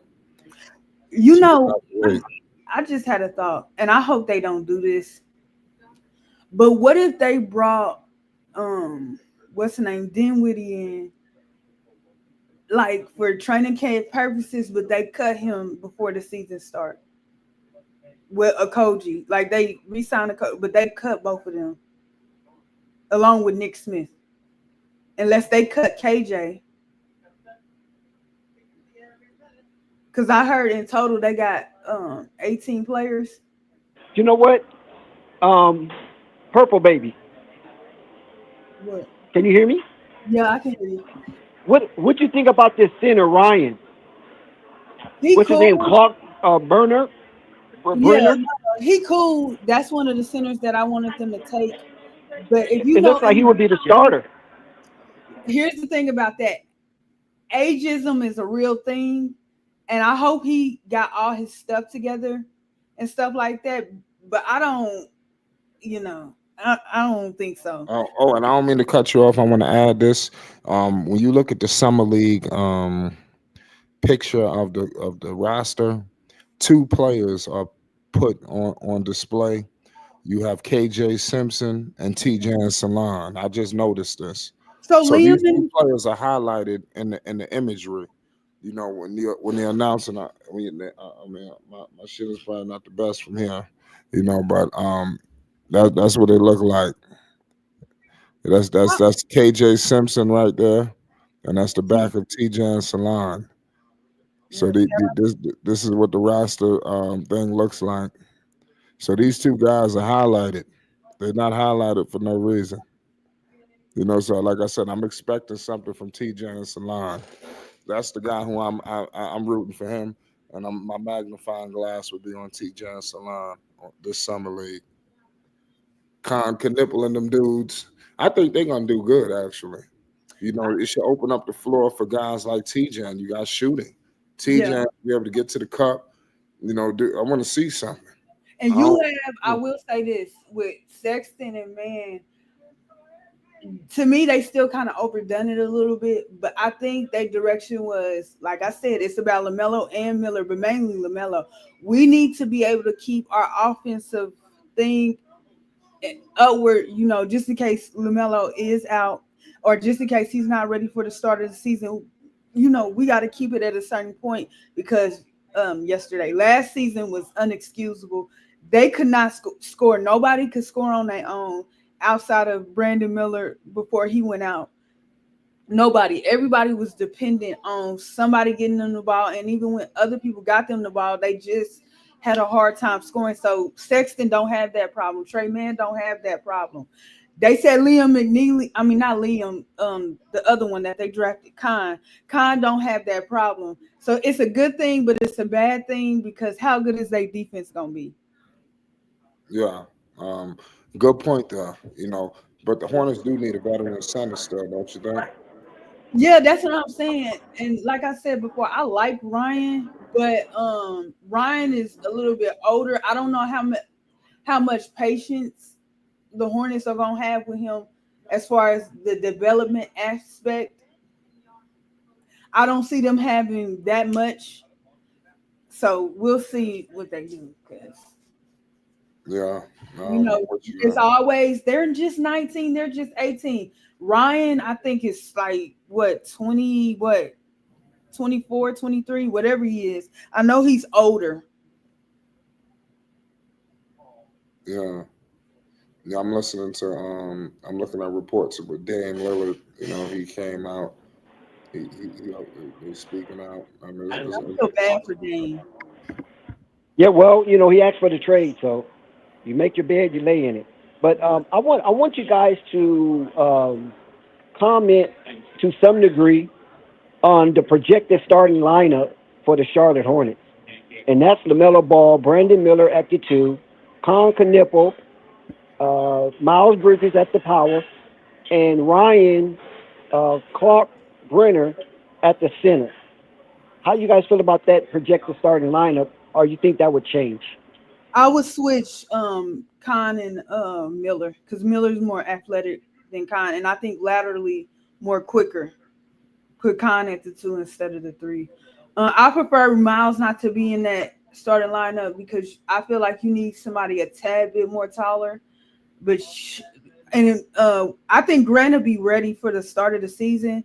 You So you know, have to wait. I just had a thought, and I hope they don't do this. But what if they brought what's the name, Dinwiddie in, like for training camp purposes, but they cut him before the season start with Okoji. Like they re-signed but they cut both of them along with Nick Smith. Unless they cut KJ. Because I heard in total they got 18 players. You know what? Purple Baby, What? can you hear me? Yeah, I can hear you. What you think about this center Ryan? He What's his name? cool. Clark Burner? Yeah, Brenner? he cool. That's one of the centers that I wanted them to take. But if you It looks go like he in, would be the starter. here's the thing about that. Ageism is a real thing. And I hope he got all his stuff together and stuff like that. But I don't, I don't think so. And I don't mean to cut you off. I want to add this. When you look at the summer league picture of the roster, two players are put on display. You have KJ Simpson and TJ Salon. I just noticed this. So So these two Liam, players are highlighted in the imagery. When they're announcing, I mean, my shit is probably not the best from here, but that's what they look like. That's KJ Simpson right there, and that's the back of TJ and Salon. So this is what the roster thing looks like. So these two guys are highlighted. They're not highlighted for no reason. So like I said, I'm expecting something from TJ and Salon. that's the guy who I'm rooting for him, and my magnifying glass would be on TJ and Salon this summer league. Knipple and them dudes. I think they're gonna do good actually. You know, it should open up the floor for guys like TJ and you guys shooting. TJ be able to get to the cup. You know, I want to see something. And you have, I will say this with Sexton and Man. To me, they still kind of overdone it a little bit, but I think their direction was, like I said, it's about LaMelo and Miller, but mainly LaMelo. We need to be able to keep our offensive thing upward, you know, just in case LaMelo is out or just in case he's not ready for the start of the season. You know, we got to keep it at a certain point because last season was unexcusable. They could not score. Nobody could score on their own outside of Brandon Miller before he went out. Nobody. Everybody was dependent on somebody getting them the ball. And even when other people got them the ball, they just had a hard time scoring. So Sexton don't have that problem. Trey Mann don't have that problem. They said Liam McNeely, I mean, not Liam, the other one that they drafted, Khan don't have that problem. So it's a good thing, but it's a bad thing because how good is their defense going to be? Yeah. Good point there, you know. But the Hornets do need a veteran center still, don't you think? Yeah, that's what I'm saying. And like I said before, I like Ryan, but Ryan is a little bit older. I don't know how much patience the Hornets are gonna have with him as far as the development aspect. I don't see them having that much. So we'll see what they do because yeah, you know, it's always they're just 19, they're just 18. Ryan, I think is like 24, 23, whatever he is. I know he's older. Yeah. Yeah, I'm listening to I'm looking at reports with Dame Lillard. You know, he came out. He's speaking out. I mean, I feel bad for Dame. Yeah, well, you know, he asked for the trade, so you make your bed, you lay in it. But I want you guys to comment to some degree on the projected starting lineup for the Charlotte Hornets, and that's LaMelo Ball, Brandon Miller at the 2, Knipple, Miles Bridges at the power, and Ryan Clark Brenner at the center. How you guys feel about that projected starting lineup, or you think that would change? I would switch Khan and Miller because Miller's more athletic than Khan, and I think laterally more quicker. Put Khan at the 2 instead of the 3. I prefer Miles not to be in that starting lineup because I feel like you need somebody a tad bit more taller. But I think Grant will be ready for the start of the season,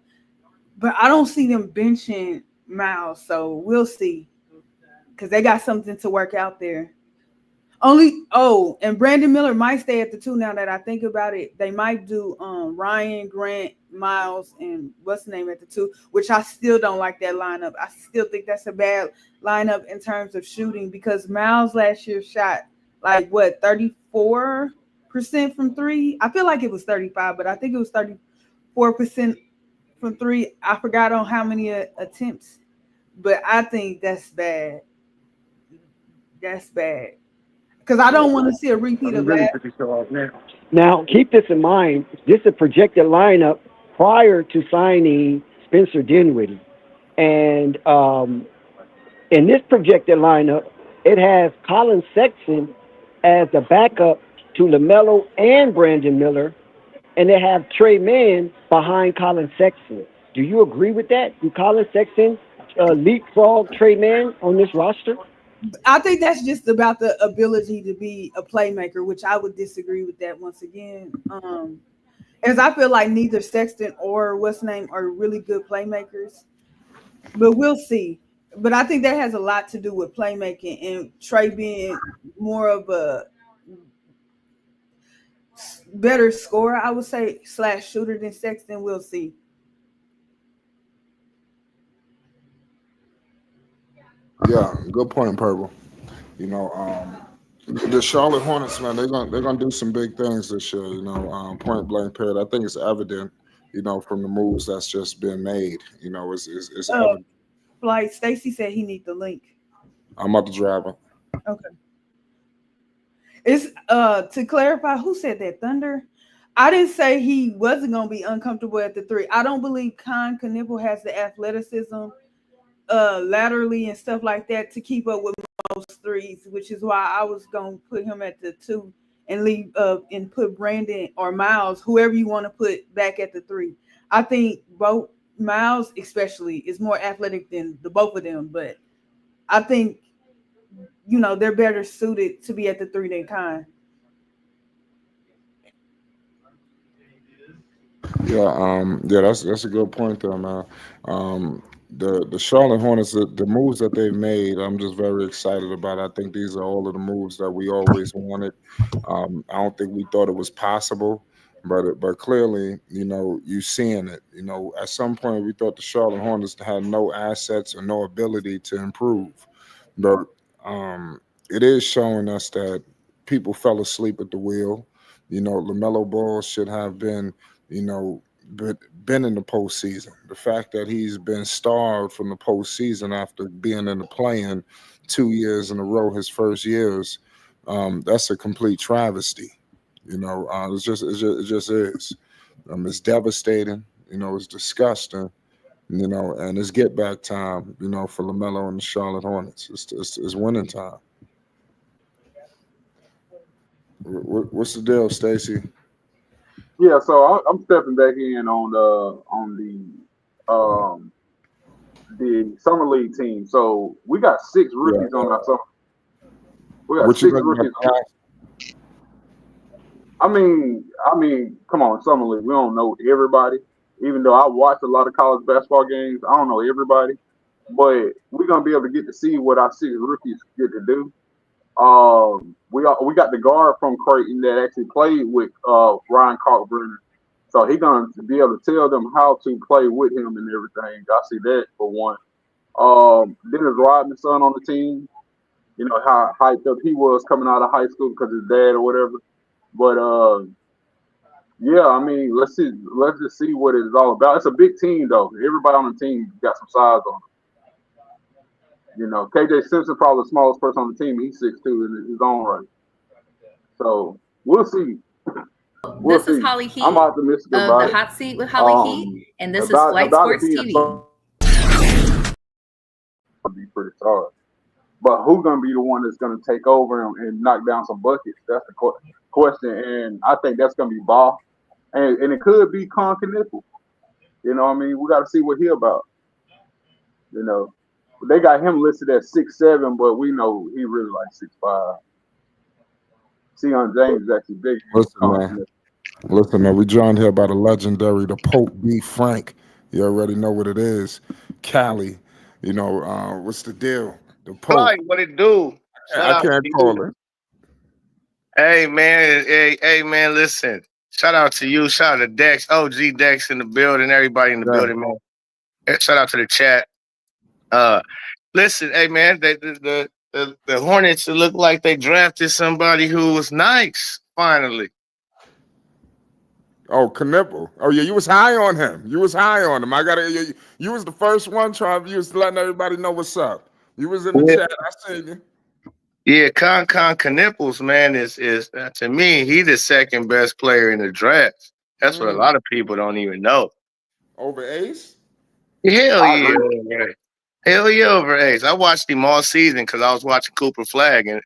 but I don't see them benching Miles, so we'll see because they got something to work out there. And Brandon Miller might stay at the 2 now that I think about it. They might do Ryan, Grant, Miles, and what's the name at the 2, which I still don't like that lineup. I still think that's a bad lineup in terms of shooting because Miles last year shot like 34% from 3. I feel like it was 35, but I think it was 34% from 3. I forgot on how many attempts, but I think that's bad. That's bad. Because I don't want to see a repeat of that. Now, keep this in mind. This is a projected lineup prior to signing Spencer Dinwiddie. And in this projected lineup, it has Colin Sexton as the backup to LaMelo and Brandon Miller. And they have Trey Mann behind Colin Sexton. Do you agree with that? Do Colin Sexton leapfrog Trey Mann on this roster? I think that's just about the ability to be a playmaker, which I would disagree with that once again. As I feel like neither Sexton or what's name are really good playmakers, but we'll see. But I think that has a lot to do with playmaking and Trey being more of a better scorer, I would say, / shooter than Sexton. We'll see. Yeah, good point, Purple. You know, the Charlotte Hornets, man, they're gonna do some big things this year. You know, point blank period. I think it's evident from the moves that's just been made. It's Uh, evident. like Stacy said, he need the link. I'm about to drive it. Okay. It's to clarify, who said that? Thunder. I didn't say he wasn't gonna be uncomfortable at the three. I don't believe Con Knipple has the athleticism, laterally and stuff like that to keep up with most threes, which is why I was gonna put him at the two and leave and put Brandon or Miles, whoever you want to put back at the three. I think both Miles especially is more athletic than the both of them, but I think they're better suited to be at the three than Con. Yeah, that's a good point there, man. The Charlotte Hornets, the moves that they've made, I'm just very excited about. I think these are all of the moves that we always wanted. I don't think we thought it was possible, but clearly, you seeing it. At some point we thought the Charlotte Hornets had no assets or no ability to improve, but it is showing us that people fell asleep at the wheel. LaMelo Ball should have been you know, been in the postseason. The fact that he's been starved from the postseason after being in the play-in 2 years in a row, his first years, that's a complete travesty. It just is. It's devastating. It's disgusting. And it's get back time. For LaMelo and the Charlotte Hornets, it's winning time. What's the deal, Stacy? Yeah, so I'm stepping back in on the summer league team. So we got 6 rookies on our summer. We got What you 6 think about rookies. the class? I mean, come on, summer league. We don't know everybody. Even though I watch a lot of college basketball games, I don't know everybody. But we're gonna be able to get to see what our 6 rookies get to do. We got the guard from Creighton that actually played with Ryan Kalkbrenner, so he's gonna be able to tell them how to play with him and everything. I see that for one. Dennis Rodman's son on the team. You know how hyped up he was coming out of high school because his dad or whatever. But yeah, I mean, let's just see what it's all about. It's a big team though. Everybody on the team got some size on them. KJ Simpson probably the smallest person on the team. He's 6'2" in his own right. So we'll see. This is Holly Heat I'm optimistic of about the Hot Seat with Holly Heat, and this is Flight Sports TV. Be pretty solid. But who's gonna be the one that's gonna take over and knock down some buckets? That's the question, and I think that's gonna be Ball, and it could be Con Knipple. We got to see what he about. They got him listed at 6'7", but we know he really like 6'5". Sion James is actually big. Listen, man. We joined here by the legendary, the Pope B. Frank. You already know what it is. Cali. What's the deal? The Pope. Like, what it do? I can't call it. Hey man, listen. Shout out to you. Shout out to Dex, OG Dex in the building. Everybody in the building, man. Shout out to the chat. Listen, hey man, the Hornets look like they drafted somebody who was nice. Finally. Oh, Knipple. Oh yeah, you was high on him. You was the first one, Trav. You was letting everybody know what's up. You was in the chat. I seen you. Yeah, Con Knipples, man, is to me, he's the second best player in the draft. That's what a lot of people don't even know. Over Ace? Hell yeah, over Ace. I watched him all season because I was watching Cooper Flag, and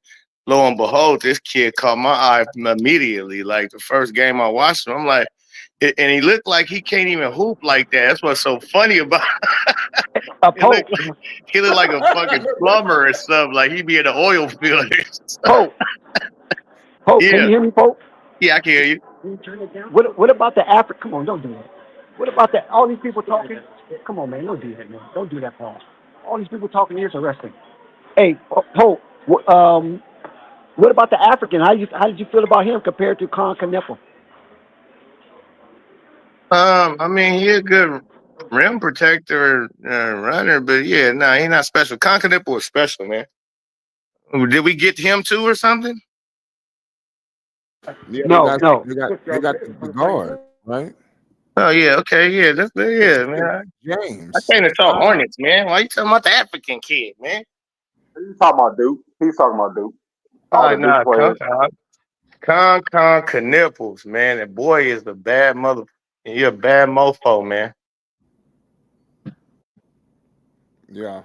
lo and behold, this kid caught my eye immediately. Like the first game I watched him, I'm like, and he looked like he can't even hoop like that. That's what's so funny about it. He looked like a fucking plumber or stuff. Like he be in the oil field. Pope, yeah. Can you hear me, Pope? Yeah, I can hear you. What about the Africa? Come on, don't do that. What about that? All these people talking. Come on, man, don't do that, man. Don't do that, Paul. All these people talking here is arresting. Hey, Pope. What about the African? How did you feel about him compared to Con Knipple? I mean, he's a good rim protector, runner, but yeah, no, he's not special. Con Knipple was special, man. Did we get him too or something? Yeah, no. They got the guard, right? Oh yeah, okay, yeah, man. I James. came to talk Hornets, man. Why you talking about the African kid, man? He's talking about Duke. He's talking about Duke. All the Duke Nah, players. Knipples, man. That boy is a bad mother. You're a bad mofo, man. Yeah.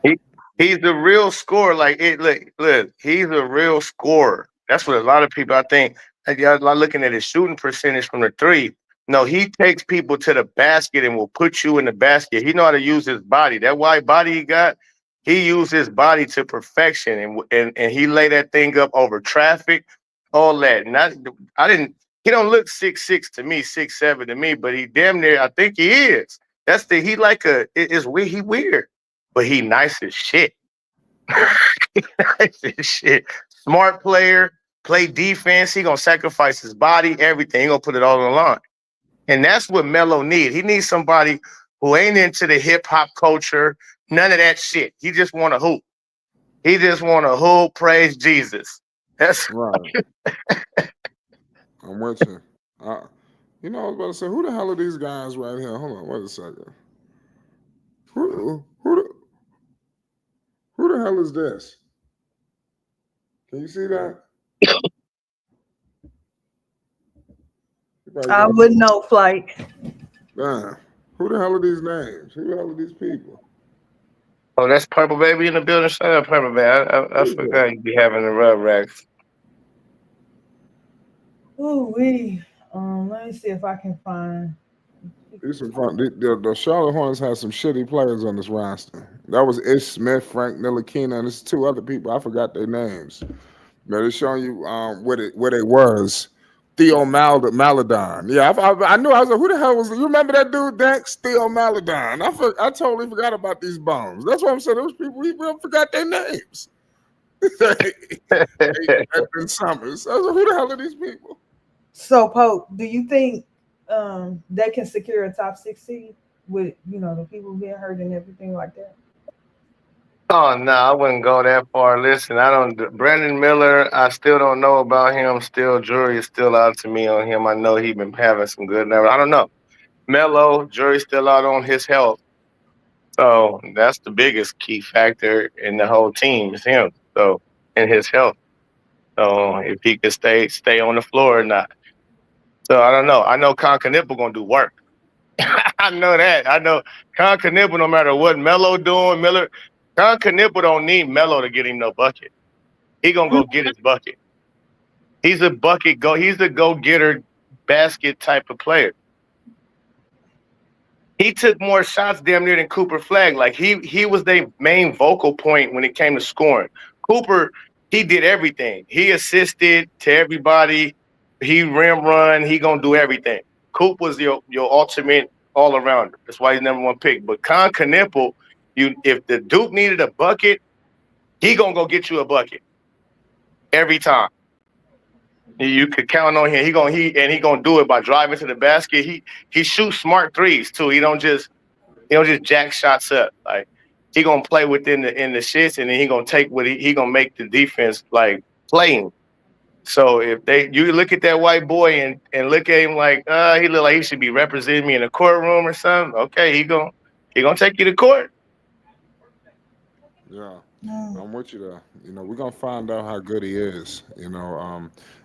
He's the real scorer. Like it, look, he's a real scorer. That's what a lot of people I think. Like, y'all looking at his shooting percentage from the three. No, he takes people to the basket and will put you in the basket. He know how to use his body. That wide body he got, he used his body to perfection, and he lay that thing up over traffic, all that. I didn't. He don't look 6'6" to me, 6'7" to me, but he damn near. I think he is. He like it's weird. He weird, but he nice as shit. Nice as shit. Smart player, play defense. He gonna sacrifice his body, everything. He gonna put it all on the line. And that's what Melo need. He needs somebody who ain't into the hip hop culture, none of that shit. He just want to hoop. He just want to hoop, praise Jesus. That's right. I'm with you. You know, I was about to say, who the hell are these guys right here? Hold on, wait a second. Who the hell is this? Can you see that? I wouldn't know, Flight. Man, who the hell are these names? Who the hell are these people? Oh, that's Purple Baby in the building. Shut up, Purple Baby. I forgot you'd be having the rub racks. Ooh, let me see if I can find. These some fun. The Charlotte Hornets has some shitty players on this roster. That was Ish Smith, Frank Ntilikina, and there's two other people. I forgot their names. But it's showing you where they was. Theo Maladon. Yeah, I knew. I was like, who the hell was? You remember that dude, Dex? Theo Maladon. I totally forgot about these bums. That's what I'm saying. Those people, we forgot their names. Edwin Summers. I was like, who the hell are these people? So, Pope, do you think they can secure a top 6 seed with the people being hurt and everything like that? Oh no, I wouldn't go that far. Listen, I don't. Brandon Miller, I still don't know about him. Still, jury is still out to me on him. I know he been having some good numbers. I don't know. Melo, jury's still out on his health. So that's the biggest key factor in the whole team is him. So and his health. So if he could stay on the floor or not. So I don't know. I know Con Knipple gonna do work. I know that. I know Con Knipple, no matter what Melo doing, Con Knipple don't need Melo to get him no bucket. He gonna go get his bucket. He's a He's a go-getter basket type of player. He took more shots damn near than Cooper Flag. Like he was their main vocal point when it came to scoring. Cooper, he did everything. He assisted to everybody. He rim run. He gonna do everything. Coop was your ultimate all arounder. That's why he's #1 pick. But Con Knipple, if the Duke needed a bucket, he gonna go get you a bucket every time. You could count on him. He gonna do it by driving to the basket. He shoots smart threes too. He don't just jack shots up. Like he gonna play within the shits, and then he gonna take what he gonna make the defense like playing. So if you look at that white boy and look at him like he look like he should be representing me in a courtroom or something. Okay, he gonna take you to court. Yeah, I'm with you there. We're gonna find out how good he is.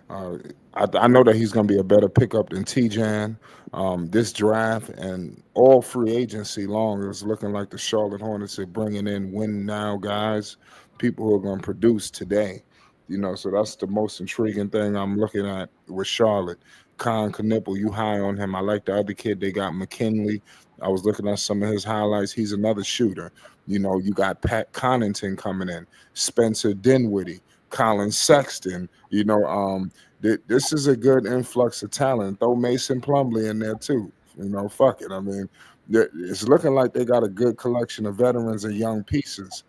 I know that he's gonna be a better pickup than T-Jan. This draft and all free agency long is looking like the Charlotte Hornets are bringing in win now guys, people who are gonna produce today. So that's the most intriguing thing I'm looking at with Charlotte. Con Knipple, you high on him. I like the other kid they got, McKinley. I was looking at some of his highlights. He's another shooter. You got Pat Connaughton coming in, Spencer Dinwiddie, Colin Sexton. This is a good influx of talent. Throw Mason Plumlee in there too. Fuck it. I mean, it's looking like they got a good collection of veterans and young pieces.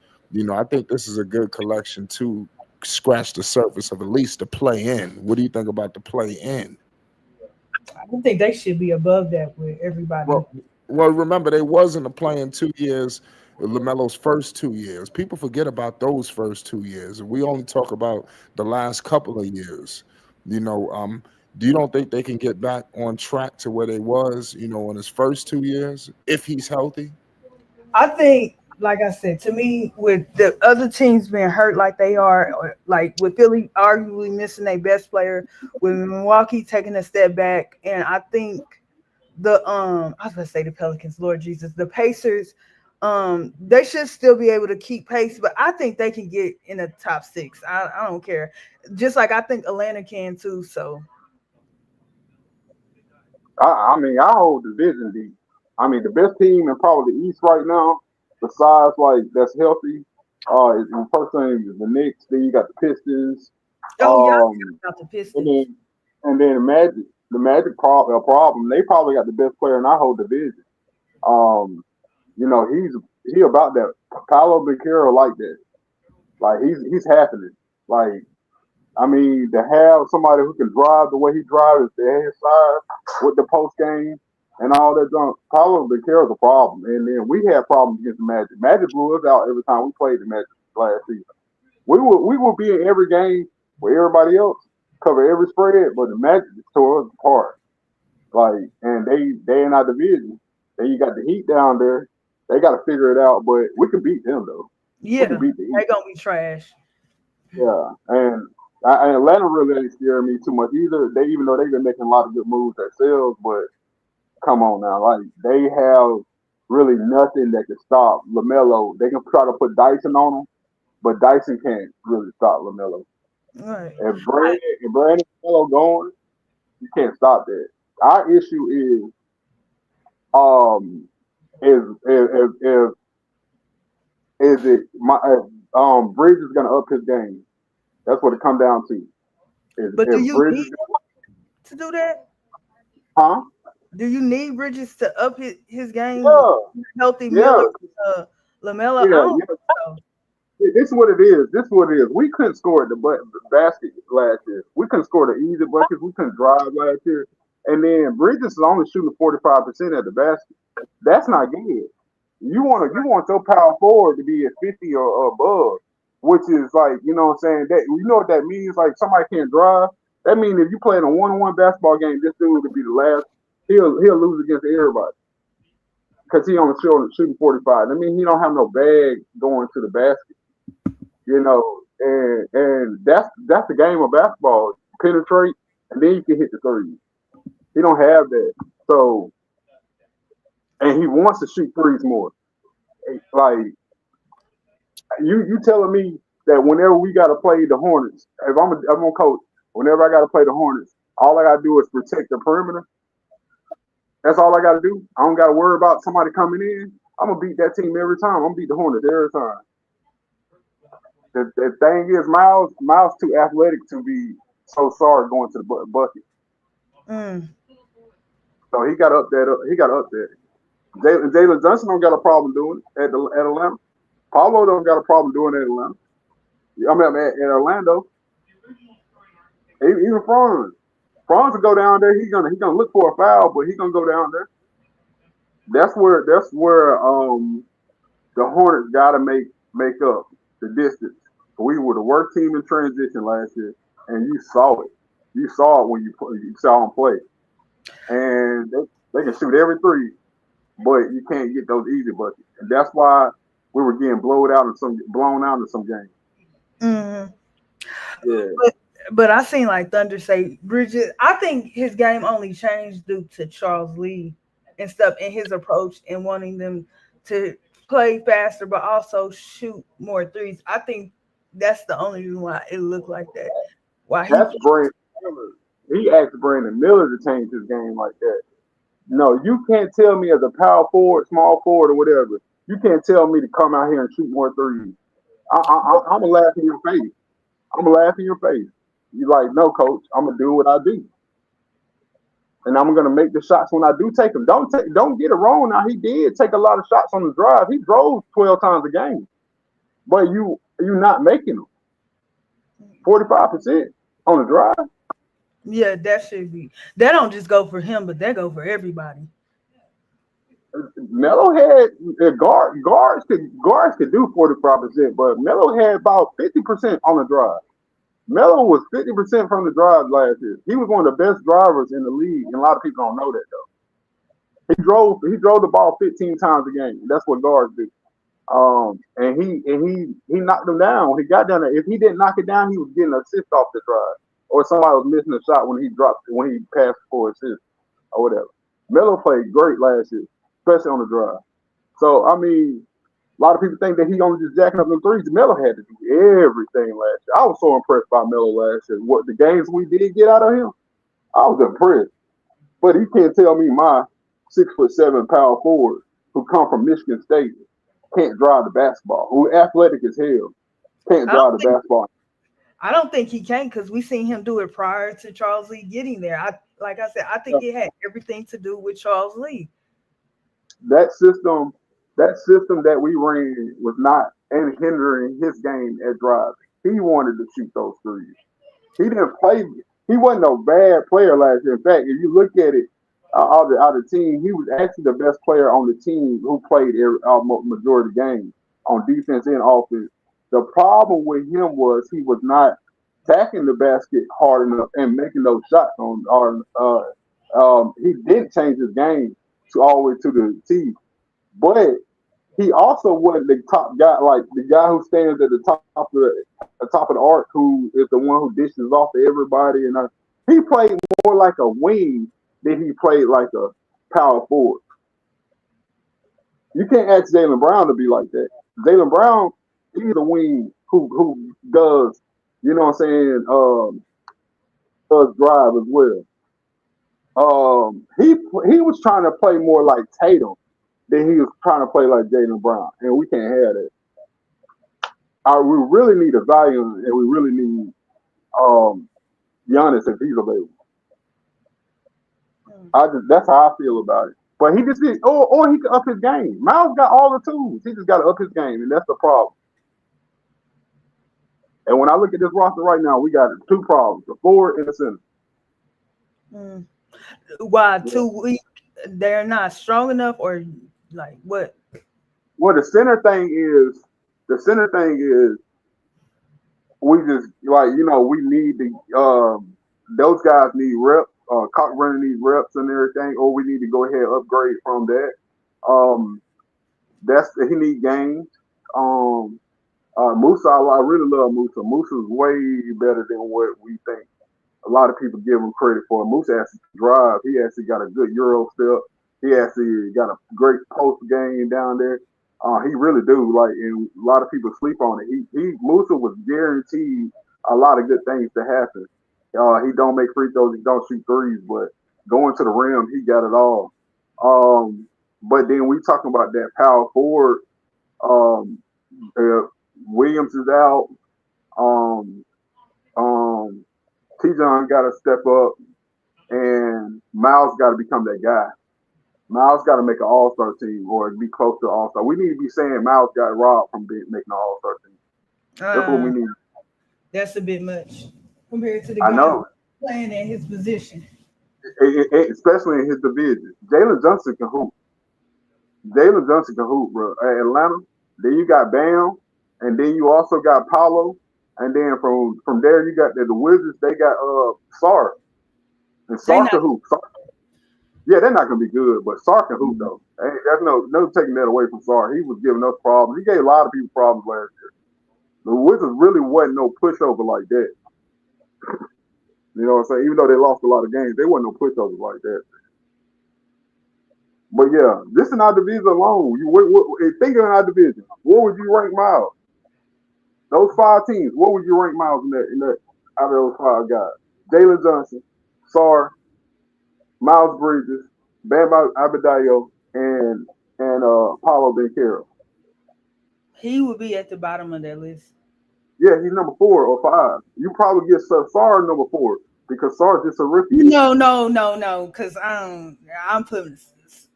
I think this is a good collection to scratch the surface of at least the play in. What do you think about the play in? I don't think they should be above that with everybody. Well, remember they wasn't a play in 2 years. LaMelo's first 2 years. People forget about those first 2 years. We only talk about the last couple of years. Do you don't think they can get back on track to where they was, in his first 2 years if he's healthy? I think, like I said, to me, with the other teams being hurt like they are, or like with Philly arguably missing their best player, with Milwaukee taking a step back, and I think I was gonna say the Pelicans, Lord Jesus, the Pacers, they should still be able to keep pace, but I think they can get in the top 6. I don't care. Just like I think Atlanta can too. So I mean, I hold division deep. I mean, the best team in probably the East right now, besides like that's healthy, is the first thing is the Knicks. Then you got the Pistons. yeah, about the And Pistons. then the Magic problem. They probably got the best player in our whole division. Um, he about that. Paolo Becerra like that. Like he's happening. Like I mean, to have somebody who can drive the way he drives the inside with the post game and all that junk, Paolo Becerra is a problem. And then we had problems against the Magic. Magic blew us out every time we played the Magic last season. We will be in every game with everybody else, cover every spread, but the Magic tore us apart. Like, and they in our division. Then you got the Heat down there. They got to figure it out, but we can beat them though. Yeah, we can beat the Heat. They're gonna be trash. Yeah, and Atlanta really ain't scaring me too much either. Even though they've been making a lot of good moves themselves, but come on now, like they have really nothing that can stop LaMelo. They can try to put Dyson on him, but Dyson can't really stop LaMelo. Right. If Brandon LaMelo going, you can't stop that. Our issue is Bridges is gonna up his game. That's what it come down to. But do If you Bridges, need to do that? huh? Do you need Bridges to up his game? Yeah, Healthy yeah, Miller, LaMelo. I yeah, don't yeah. know. This is what it is. This is what it is. We couldn't score at the basket last year. We couldn't score the easy buckets. We couldn't drive last year. And then Bridges is only shooting 45% at the basket. That's not good. You want your power forward to be at 50 or above, which is like, you know what I'm saying? That you know what that means? Like somebody can't drive. That means if you play in a 1-on-1 basketball game, this dude could be the last. He'll lose against everybody. Because he only shooting 45. I mean, he don't have no bag going to the basket. And that's the game of basketball. Penetrate, and then you can hit the three. He don't have that. So, and he wants to shoot threes more. Like you telling me that whenever we got to play the Hornets, if I'm a coach, whenever I got to play the Hornets, all I got to do is protect the perimeter. That's all I got to do. I don't got to worry about somebody coming in. I'm gonna beat that team every time. I'm gonna beat the Hornets every time. The thing is, Miles too athletic to be so sorry going to the bucket. So he got up there. Jalen Johnson don't got a problem doing it at Atlanta. Paulo don't got a problem doing it at Atlanta. I mean, at Orlando. Even Franz will go down there. He's gonna look for a foul, but he's gonna go down there. That's where the Hornets gotta make up the distance. We were the worst team in transition last year, and you saw it. You saw it when you saw them play, and they can shoot every three, but you can't get those easy buckets, and that's why we were getting blown out in some games. Mm-hmm. Yeah. But I seen like Thunder say Bridges. I think his game only changed due to Charles Lee and stuff, and his approach and wanting them to play faster, but also shoot more threes. I think that's the only reason why it looked like that. Why that's Brandon Miller. He asked Brandon Miller to change his game like that. No, you can't tell me as a power forward, small forward, or whatever. You can't tell me to come out here and shoot more threes. I'm gonna laugh in your face. I'm gonna laugh in your face. You're like, no, coach. I'm gonna do what I do, and I'm gonna make the shots when I do take them. Don't get it wrong. Now he did take a lot of shots on the drive. He drove 12 times a game, but you not making them. 45% on the drive. Yeah, that should be. That don't just go for him, but that go for everybody. Melo had guards could do 45%, but Melo had about 50% on the drive. Melo was 50% from the drive last year. He was one of the best drivers in the league, and a lot of people don't know that though. He drove the ball 15 times a game. That's what guards do. And he knocked them down. When he got down there, if he didn't knock it down, he was getting an assist off the drive, or somebody was missing a shot when he passed for assist or whatever. Melo played great last year, especially on the drive. So I mean, a lot of people think that he only just jacking up them threes. Melo had to do everything last year. I was so impressed by Melo last year. What the games we did get out of him, I was impressed. But he can't tell me my 6'7" power forward who come from Michigan State can't drive the basketball, who athletic as hell, can't drive the basketball. I don't think he can, because we seen him do it prior to Charles Lee getting there. Like I said, I think it had everything to do with Charles Lee. That system that we ran was not hindering his game at driving. He wanted to shoot those threes. He didn't play. He wasn't a bad player last year. In fact, if you look at it, out of the team, he was actually the best player on the team who played majority of the game on defense and offense. The problem with him was he was not attacking the basket hard enough and making those shots he didn't change his game all the way to the tee, but he also wasn't the top guy, like the guy who stands at the top of the arc, who is the one who dishes off to everybody. And he played more like a wing than he played like a power forward. You can't ask Jaylen Brown to be like that. Jaylen Brown, he's a wing who does, you know what I'm saying, does drive as well. He was trying to play more like Tatum than he was trying to play like Jaylen Brown, and we can't have that. We really need a Zion, and we really need Giannis if he's available. That's how I feel about it. But he just did, or he could up his game. Miles got all the tools. He just got to up his game, and that's the problem. And when I look at this roster right now, we got two problems: the forward and the center. Why too weak? They're not strong enough, or like what? Well, the center thing is we just we need those guys need reps. Cockburn needs reps and everything, or we need to go ahead and upgrade from that. He needs games. Musa, I really love Musa. Musa's way better than what we think. A lot of people give him credit for. Musa actually drive. He actually got a good Euro step. He actually got a great post game down there. He really do. And a lot of people sleep on it. Musa was guaranteed a lot of good things to happen. He don't make free throws. He don't shoot threes, but going to the rim, he got it all. But then we talking about that power forward. Williams is out. T-John got to step up, and Miles got to become that guy. Miles got to make an all-star team or be close to all-star. We need to be saying Miles got robbed from making an all-star team. That's what we need. That's a bit much compared to the guy playing at his position. Especially in his division. Jalen Johnson can hoop. Bro. At Atlanta. Then you got Bam, and then you also got Paolo. And then from there, you got the Wizards. They got Sarr. And Sarr can hoop. Yeah, they're not going to be good, but Sarr can hoop, though. There's no taking that away from Sarr. He was giving us problems. He gave a lot of people problems last year. The Wizards really wasn't no pushover like that. You know what I'm saying? Even though they lost a lot of games, they wasn't no pushovers like that. But, yeah, this in our division alone. Thinking in our division, what would you rank Miles? Those 5 teams, what would you rank Miles in that out of those 5 guys? Jalen Johnson, Sarr, Miles Bridges, Bam Adebayo, and Paulo Banchero. He would be at the bottom of that list. Yeah, he's number 4 or 5. You probably get Sarr number 4 because Sarr's just a rookie. No, because I'm putting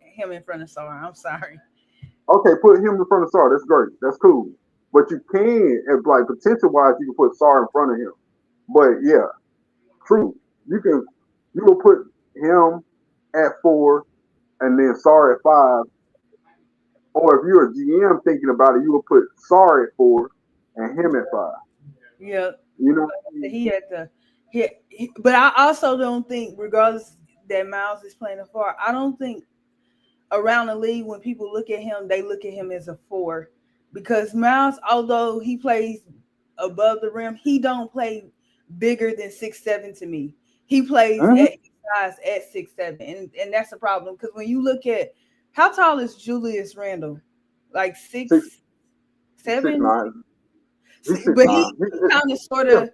him in front of Sarr. I'm sorry. Okay, put him in front of Sarr. That's great. That's cool. But you can, potential-wise, you can put Sarr in front of him. But, yeah, true. You will put him at 4 and then Sarr at 5. Or if you're a GM thinking about it, you will put Sarr at 4 and him at 5. Yeah. You know, he had to hit. But I also don't think, regardless that Miles is playing afar, I don't think around the league when people look at him, they look at him as a 4, because Miles, although he plays above the rim, he don't play bigger than 6'7" to me. He plays at size at 6'7", and that's a problem, because when you look at how tall is Julius Randle, like 6'7", 6'9". but he kind of sort of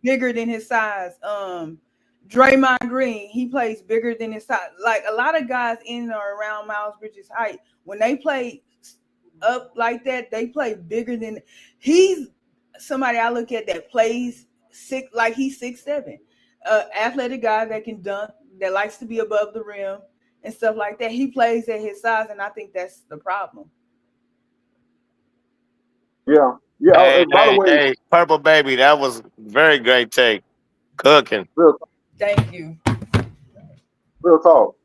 bigger than his size. Draymond Green, he plays bigger than his size. Like a lot of guys in or around Miles Bridges' height, when they play up like that, they play bigger than. He's somebody I look at that plays like he's 6'7", athletic guy that can dunk, that likes to be above the rim and stuff like that. He plays at his size, and I think that's the problem. Yeah. By the way, Purple Baby, that was very great take. Cooking. Thank you. Real talk.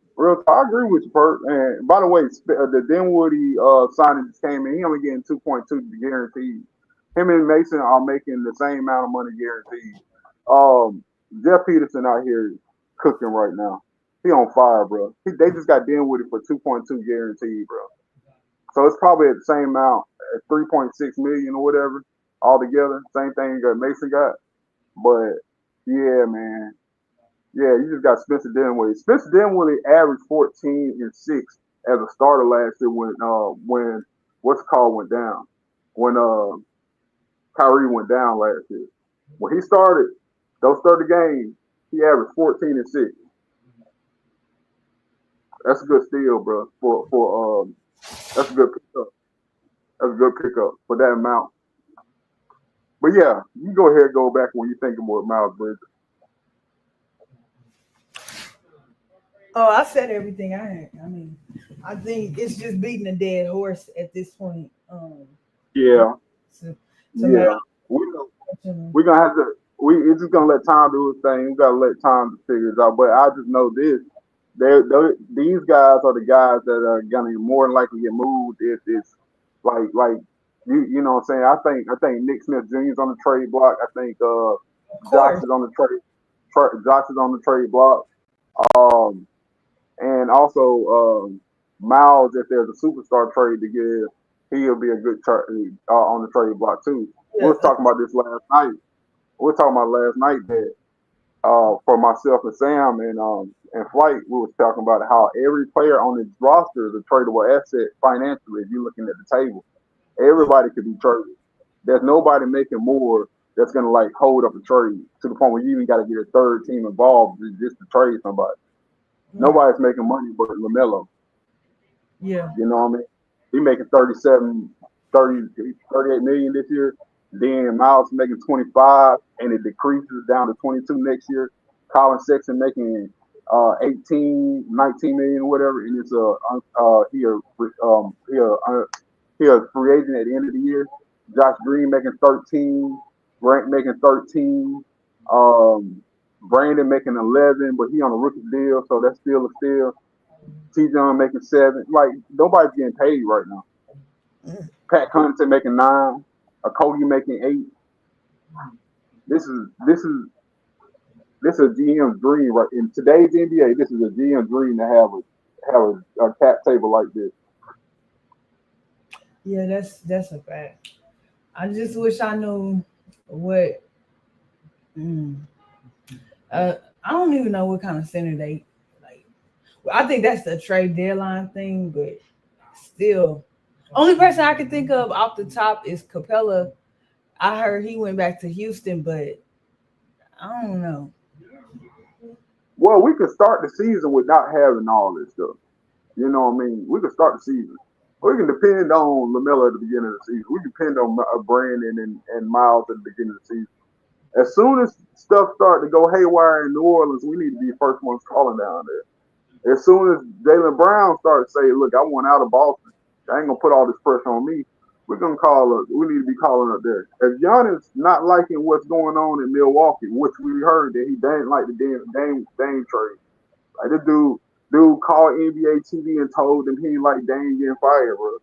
I agree with you, Perk. And by the way, the Dinwiddie signing just came in. He only getting 2.2 guaranteed. Him and Mason are making the same amount of money guaranteed. Jeff Peterson out here cooking right now. He on fire, bro. They just got Dinwiddie for 2.2 guaranteed, bro. So it's probably at the same amount, at 3.6 million or whatever altogether. Same thing that Mason got. But yeah, man. Yeah, you just got Spencer Dinwiddie. Spencer Dinwiddie averaged 14 and 6 as a starter last year when went down. When Kyrie went down last year. When he started those 30 games, he averaged 14 and 6. That's a good steal, bro. That's a good pickup. That's a good pickup for that amount. But yeah, you go ahead and go back when you think about Miles Bridges. Oh, I said everything I had. I mean, I think it's just beating a dead horse at this point. Yeah. We're gonna have to. It's just gonna let time do his thing. We gotta let time figure it out. But I just know this: these guys are the guys that are gonna more than likely get moved if it's like you know what I'm saying. I think Nick Smith Jr. is on the trade block. I think Josh is on the trade. Josh is on the trade block. And also Miles, if there's a superstar trade to give, he'll be a good on the trade block too. Yeah. We were talking about this last night. That for myself and Sam and Flight, we was talking about how every player on this roster is a tradable asset financially. If you're looking at the table, everybody could be traded. There's nobody making more that's gonna like hold up a trade to the point where you even got to get a third team involved just to trade somebody. Nobody's making money but LaMelo. Yeah. You know what I mean? He making 38 million this year. Then Miles making 25, and it decreases down to 22 next year. Colin Sexton making 18, 19 million, whatever, and it's he a free agent at the end of the year. Josh Green making 13, Grant making 13. Brandon making 11, but he on a rookie deal, so that's still a steal. T-John making 7. Like, nobody's getting paid right now. Pat Connaughton making 9. Cody making 8. This is a GM's dream, right? In today's NBA, this is a GM's dream to have a cap table like this. Yeah, that's a fact. I just wish I knew what. I don't even know what kind of center they like. I think that's the trade deadline thing, but still, only person I can think of off the top is Capella. I heard he went back to Houston, but I don't know. Well, we could start the season without having all this stuff. You know what I mean? We could start the season. We can depend on LaMelo at the beginning of the season. We depend on Brandon and Miles at the beginning of the season. As soon as stuff starts to go haywire in New Orleans, we need to be the first ones calling down there. As soon as Jaylen Brown starts saying, look, I want out of Boston. I ain't going to put all this pressure on me. We're going to call up. We need to be calling up there. If Giannis not liking what's going on in Milwaukee, which we heard that he didn't like the Dame trade. Like this dude called NBA TV and told him he didn't like Dame getting fired, bro.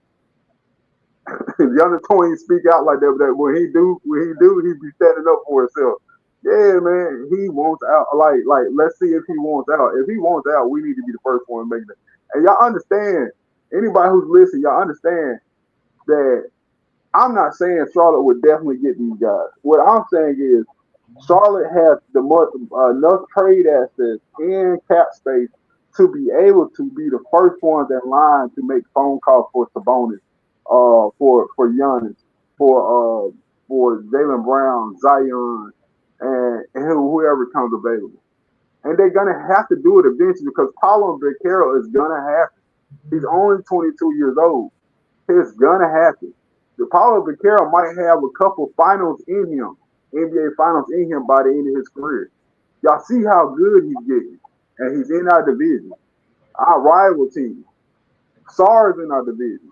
Giannis don't speak out like that. But when he do, he be standing up for himself. Yeah, man, he wants out. Like, let's see if he wants out. If he wants out, we need to be the first one making it. And y'all understand, anybody who's listening, y'all understand that I'm not saying Charlotte would definitely get these guys. What I'm saying is Charlotte has enough trade assets and cap space to be able to be the first ones in line to make phone calls for Sabonis, for Giannis, for Jaylen Brown, Zion, and whoever comes available. And they're gonna have to do it eventually because Paulo Beccaro is gonna happen. He's only 22 years old. It's gonna happen. The Paulo Beccaro might have a couple finals in him, NBA finals in him by the end of his career. Y'all see how good he's getting, and he's in our division, our rival team. SAR's in our division.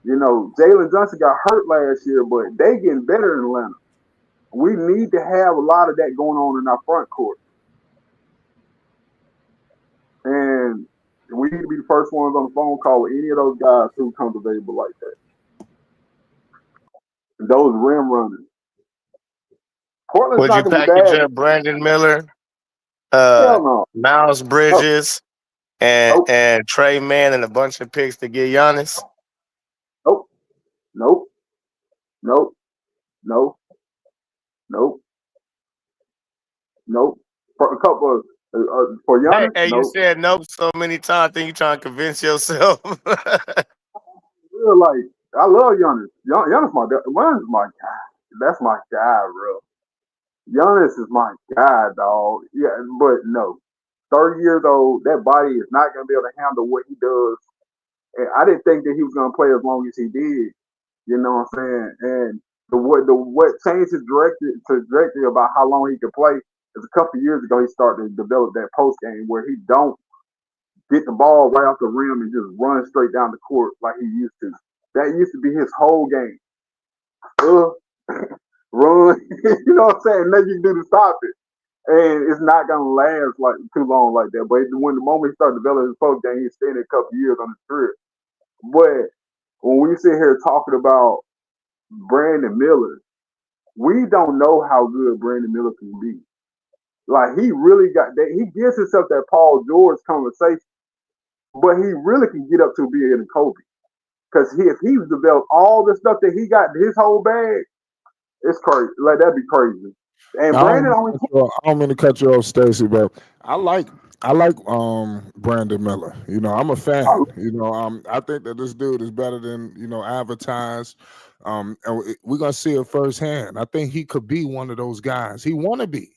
You know, Jalen Johnson got hurt last year, but they getting better in Atlanta. We need to have a lot of that going on in our front court, and we need to be the first ones on the phone call with any of those guys who comes available like that. Those rim runners. Portland's Would not you gonna be package bad. up Brandon Miller, Hell no. Miles Bridges, Nope. and Trey Mann and a bunch of picks to get Giannis? Nope. Nope. Nope. Nope. Nope. Nope. For a couple of for Giannis, Hey, you nope. said nope so many times. I think you trying to convince yourself. Real like I love Giannis. Giannis Giannis is my guy. That's my guy, bro. Giannis is my guy, dog. Yeah, but no. 30 years old, that body is not gonna be able to handle what he does. And I didn't think that he was gonna play as long as he did. You know what I'm saying? And what changed his trajectory about how long he could play is a couple of years ago he started to develop that post game where he don't get the ball right off the rim and just run straight down the court like he used to. That used to be his whole game. Run, you know what I'm saying? Nothing you can do to stop it. And it's not gonna last like too long like that. But when the moment he started developing his post game, he's staying a couple of years on his career. But when we sit here talking about Brandon Miller, we don't know how good Brandon Miller can be. Like he really got that. He gives himself that Paul George conversation, but he really can get up to being a Kobe. Because if he's developed all the stuff that he got his whole bag, it's crazy. Like that'd be crazy. And Brandon only. I don't mean to cut you off, Stacey, but I like Brandon Miller. You know, I'm a fan. You know, I think that this dude is better than advertised. And we're gonna see it firsthand. I think he could be one of those guys. He want to be.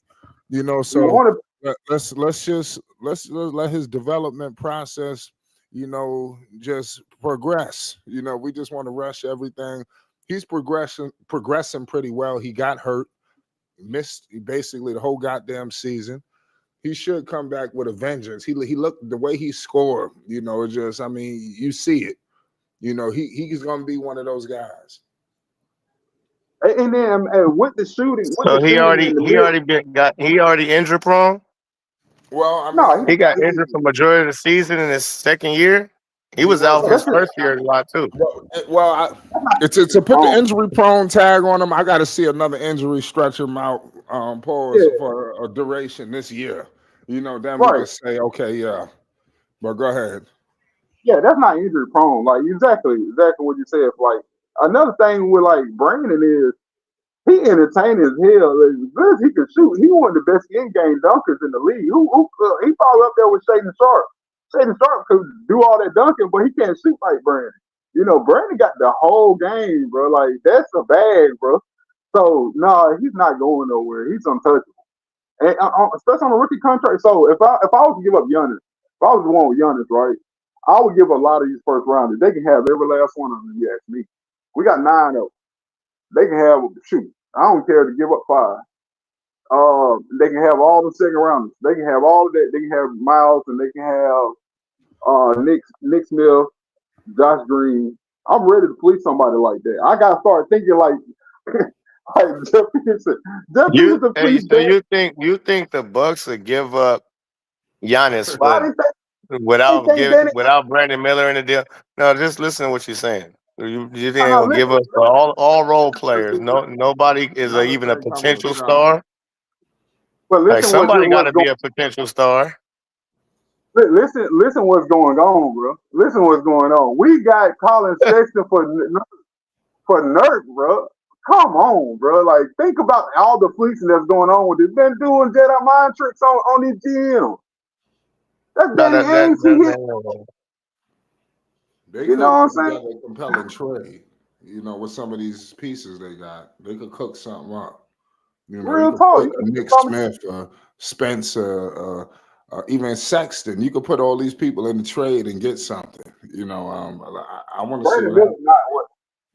You know, so let's let his development process, just progress. You know, we just want to rush everything. He's progressing pretty well. He got hurt, missed basically the whole goddamn season. He should come back with a vengeance. He looked the way he scored. You know, you see it. You know, he's gonna be one of those guys. And then with the shooting, So he already injury prone. Well, he got injured for majority of the season in his second year. He was out for his first year a lot too. Well, to put the injury prone tag on him, I got to see another injury stretch him out, for a duration this year. You know, then we can say, okay, yeah. But go ahead. Yeah, that's not injury prone. Like exactly what you said. Like another thing with like Brandon is he entertaining as hell. As good as he can shoot, he one of the best in-game dunkers in the league. He fall up there with Shaden Sharp. Shaden Sharp could do all that dunking, but he can't shoot like Brandon. You know, Brandon got the whole game, bro. Like that's a bag, bro. So no, he's not going nowhere. He's untouchable, and especially on a rookie contract. So if I was to give up Giannis, if I was the one with Giannis, right, I would give a lot of these first rounders. They can have every last one of them. You ask me. We got 9 of them. They can have shoot. I don't care to give up 5. They can have all the second rounders. They can have all of that. They can have Miles and they can have Nick Smith, Josh Green. I'm ready to please somebody like that. I gotta start thinking like Jeff Peterson. You think the Bucks would give up Giannis without Brandon Miller in the deal? No, just listen to what you're saying. You think they're gonna give us all role players? Nobody is even a potential star. But listen, somebody got to be a potential star. Listen, what's going on, bro. Listen, what's going on. We got Colin Sexton for Nurk, bro. Come on, bro. Like, think about all the fleecing that's going on with it. Been doing Jedi mind tricks on these GMs. That's Danny Ainge. You know what I'm saying? A compelling trade. You know, with some of these pieces they got, they could cook something up. You know, real talk. Nick Smith, Spencer, even Sexton. You could put all these people in the trade and get something. You know, I want to see what.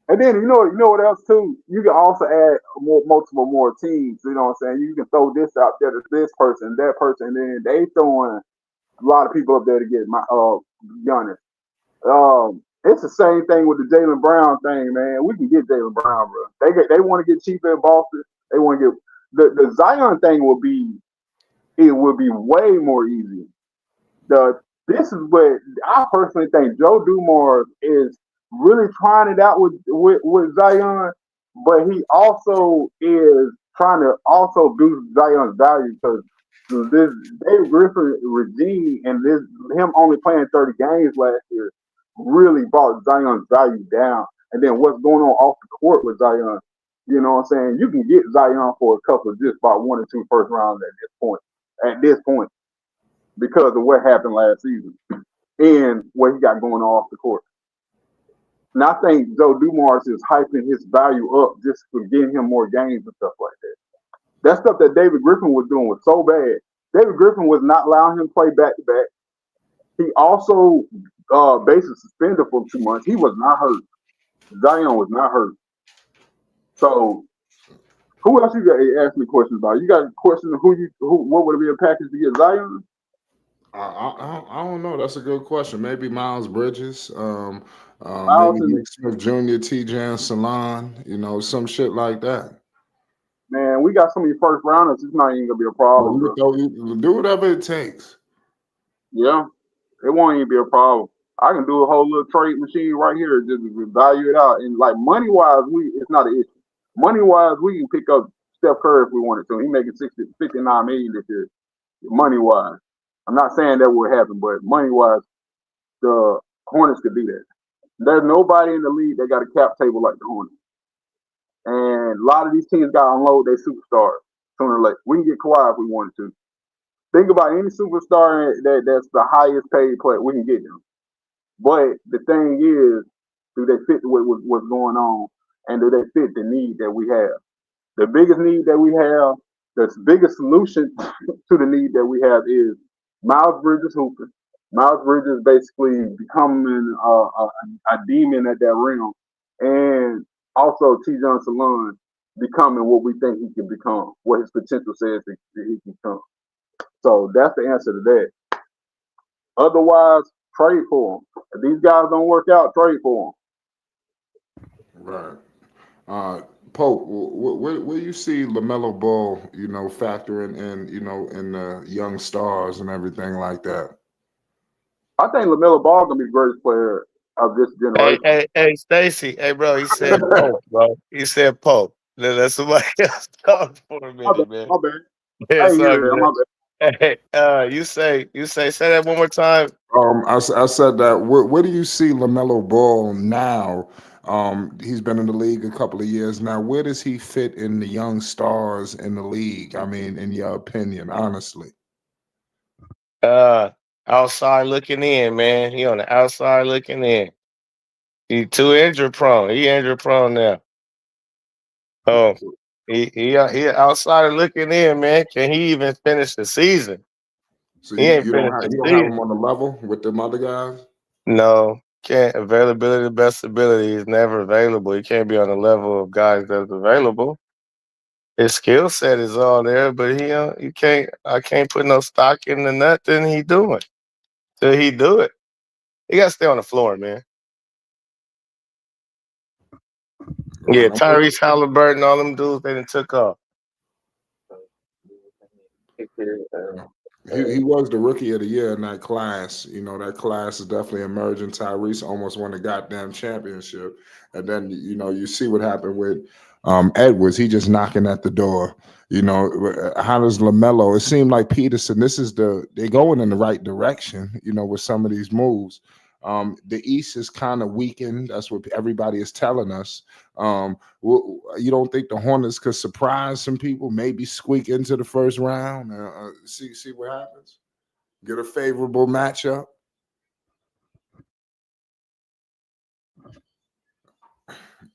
And then you know what else too? You can also add multiple more teams. You know what I'm saying? You can throw this out there to this person, that person, and then they throwing a lot of people up there to get my Giannis. It's the same thing with the Jaylen Brown thing, man. We can get Jaylen Brown, bro. They want to get cheaper in Boston. They want to get the Zion thing will be way more easy. This is what I personally think Joe Dumars is really trying it out with Zion, but he also is trying to also boost Zion's value because this David Griffin regime and him only playing 30 games last year really brought Zion's value down. And then what's going on off the court with Zion, you know what I'm saying? You can get Zion for a couple of just about 1 or 2 first rounds at this point, because of what happened last season and what he got going on off the court. And I think Joe Dumars is hyping his value up just for getting him more games and stuff like that. That stuff that David Griffin was doing was so bad. David Griffin was not allowing him to play back-to-back. He also basically suspended for 2 months. He was not hurt. Zion was not hurt. So who else you got to ask me questions about? You got a question of what would it be a package to get Zion? I don't know. That's a good question. Maybe Miles Bridges, maybe Nick Smith Jr., T.J. Salon, you know, some shit like that. Man, we got so many first rounders. It's not even gonna be a problem. Do whatever it takes. Yeah, it won't even be a problem. I can do a whole little trade machine right here, just value it out, and like money wise, it's not an issue. Money wise, we can pick up Steph Curry if we wanted to. He making 59 million this year. Money wise, I'm not saying that would happen, but money wise, the Hornets could do that. There's nobody in the league that got a cap table like the Hornets. And a lot of these teams got to unload their superstars sooner or later. We can get Kawhi if we wanted to. Think about any superstar that's the highest paid player. We can get them. But the thing is, do they fit what's going on? And do they fit the need that we have? The biggest need that we have, the biggest solution to the need that we have is Miles Bridges hooping. Miles Bridges basically becoming a demon at that rim. And also T.J. Salon becoming what we think he can become, what his potential says that he can become. So that's the answer to that. Otherwise, trade for him. If these guys don't work out, trade for them. Right. Pope, where you see LaMelo Ball, you know, factoring in, you know, in the young stars and everything like that? I think LaMelo Ball gonna be the greatest player of this generation. Hey, Stacy. Hey, bro. He said Pope, bro. He said Pope. Let somebody else talk for a minute, man. My bad. My bad. Hey, you say that one more time. I said that. Where do you see LaMelo Ball now? He's been in the league a couple of years now. Where does he fit in the young stars in the league? I mean, in your opinion, honestly. Outside looking in, man. He on the outside looking in. He too injury prone. He injury prone now. Oh, he outside looking in, man. Can he even finish the season? So you don't have him on the level with them other guys? No, can't. Availability, best ability is never available. He can't be on the level of guys that's available. His skill set is all there, but you can't. I can't put no stock into nothing he doing till he do it. He got to stay on the floor, man. Yeah, Tyrese Halliburton, all them dudes, they done took off. He was the rookie of the year in that class. You know, that class is definitely emerging. Tyrese almost won a goddamn championship. And then, you know, you see what happened with Edwards. He just knocking at the door. You know, how does LaMelo? It seemed like Peterson, they're going in the right direction, you know, with some of these moves. The East is kind of weakened. That's what everybody is telling us. You don't think the Hornets could surprise some people, maybe squeak into the first round? See what happens. Get a favorable matchup.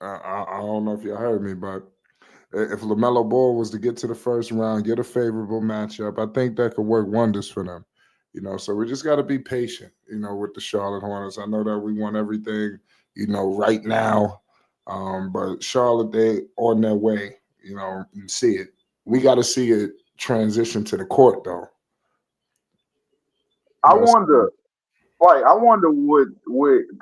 I don't know if you heard me, but if LaMelo Ball was to get to the first round, get a favorable matchup, I think that could work wonders for them. You know, so we just got to be patient, you know, with the Charlotte Hornets. I know that we want everything, you know, right now, but Charlotte, they on their way, you know, and see it. We got to see it transition to the court, though. I wonder would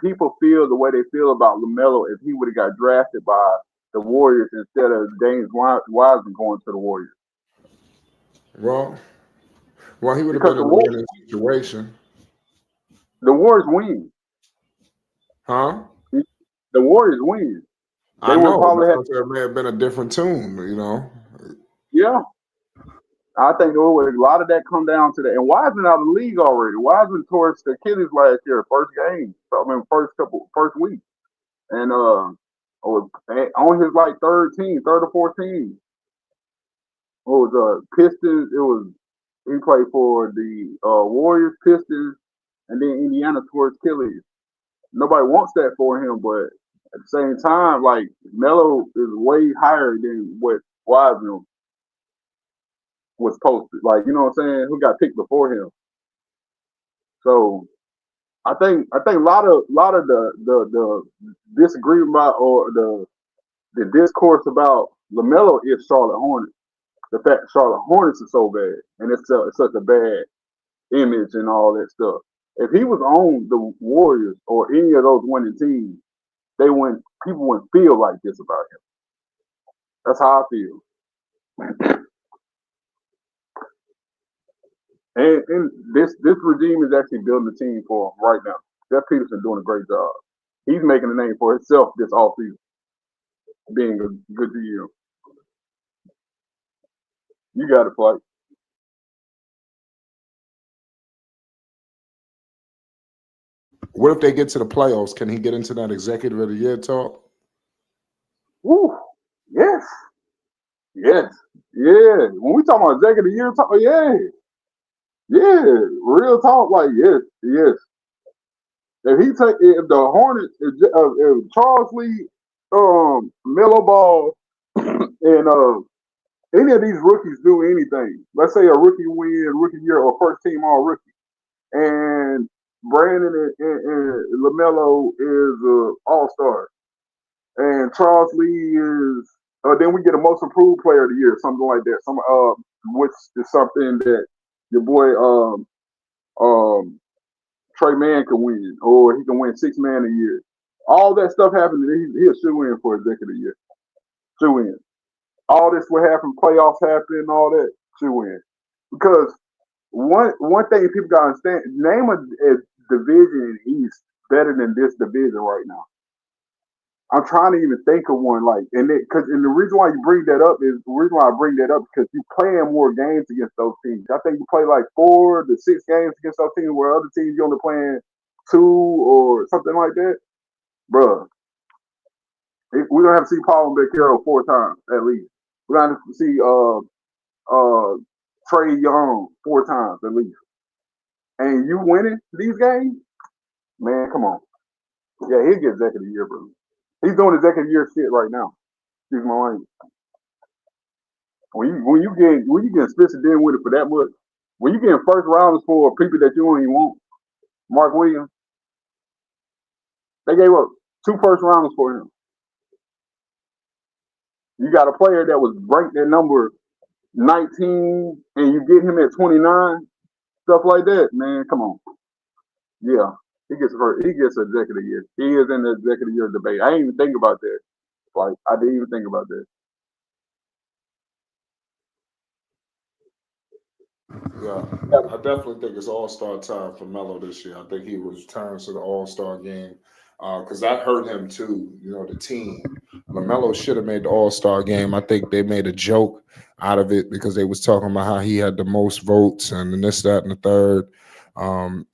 people feel the way they feel about LaMelo if he would have got drafted by the Warriors instead of James Wiseman going to the Warriors? Well, he would have been in a winning situation. The Warriors win. Huh? The Warriors win. I know. There may have been a different tune, you know. Yeah. I think a lot of that come down to that. And Wiseman out of the league already. Wiseman tore the Achilles last year, first game. I mean, first week. And on his like third or fourth team. It was Pistons. He played for the Warriors, Pistons, and then Indiana tore his Achilles. Nobody wants that for him, but at the same time, like Melo is way higher than what Wiseman was posted. Like, you know what I'm saying? Who got picked before him? So I think a lot of the disagreement about or the discourse about LaMelo is Charlotte Hornets. The fact Charlotte Hornets is so bad and it's such a bad image and all that stuff. If he was on the Warriors or any of those winning teams, people wouldn't feel like this about him. That's how I feel. And this regime is actually building a team for him right now. Jeff Peterson doing a great job. He's making a name for himself this offseason, being a good GM. You got it, Flight. What if they get to the playoffs? Can he get into that executive of the year talk? Woo. Yes. Yeah. When we talk about executive of the year talk, yeah. Real talk, like yes. If the Hornets, if Charles Lee, Melo Ball, and any of these rookies do anything, let's say a rookie year, or first team all rookie, and Brandon and LaMelo is all-star, and Charles Lee is, then we get a most improved player of the year, something like that. Which is something that your boy Trey Mann can win, or he can win 6 man a year. All that stuff happens, and he'll shoe in for executive of the year. Shoe in. All this will happen, playoffs happen, all that, shoe in. Because one thing people gotta understand, name a division in the East better than this division right now. I'm trying to even think of one and the reason why you bring that up is because you playing more games against those teams. I think you play like 4 to 6 games against those teams, where other teams you're only playing 2 or something like that. Bruh, we're gonna have to see Paul and Beccaro 4 times at least. We're gonna have to see Trey Young 4 times at least. And you winning these games, man, come on. Yeah, he'll get executive of the year, bro. He's doing executive year shit right now. Excuse my language. When you get Spencer Dinwiddie for that much, when you get first rounders for people that you don't even want, Mark Williams, they gave up 2 first rounders for him. You got a player that was ranked at number 19, and you get him at 29, stuff like that, man. Come on. Yeah. He gets executive year. He is in the executive year debate. I didn't even think about that. I didn't even think about that. Yeah, I definitely think it's All-Star time for Melo this year. I think he returns to the All-Star game because that hurt him too. You know, the team. LaMelo should have made the All-Star game. I think they made a joke out of it because they was talking about how he had the most votes and this, that, and the third.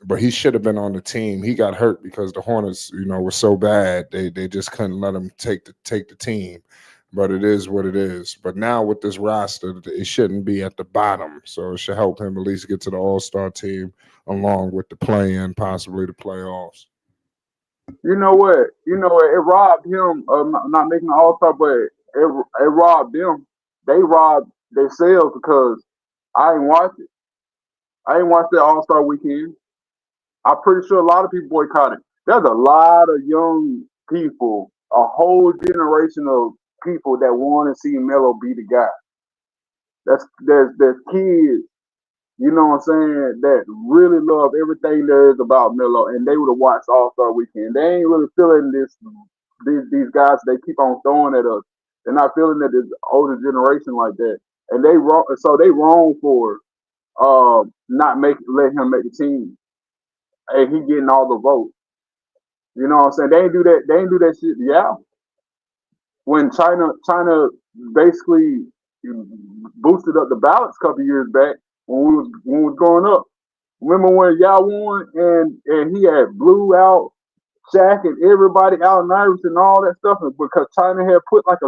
But he should have been on the team. He got hurt because the Hornets, you know, were so bad. They just couldn't let him take the team. But it is what it is. But now with this roster, it shouldn't be at the bottom. So it should help him at least get to the All-Star team along with the play-in, possibly the playoffs. You know what? It robbed him of not making the All-Star, but it robbed them. They robbed themselves because I ain't watched it. I ain't watched the All-Star weekend. I'm pretty sure a lot of people boycotted. There's a lot of young people, a whole generation of people that want to see Melo be the guy. There's kids, you know what I'm saying, that really love everything there is about Melo, and they would have watched All Star Weekend. They ain't really feeling these guys they keep on throwing at us. They're not feeling that this older generation like that, and they wrong for not let him make the team, and he getting all the votes. You know what I'm saying? They ain't do that. They ain't do that shit. Yeah, when China basically boosted up the ballots a couple years back when we was growing up. Remember when y'all won and he had blew out Shaq and everybody, Allen Iverson and all that stuff because China had put like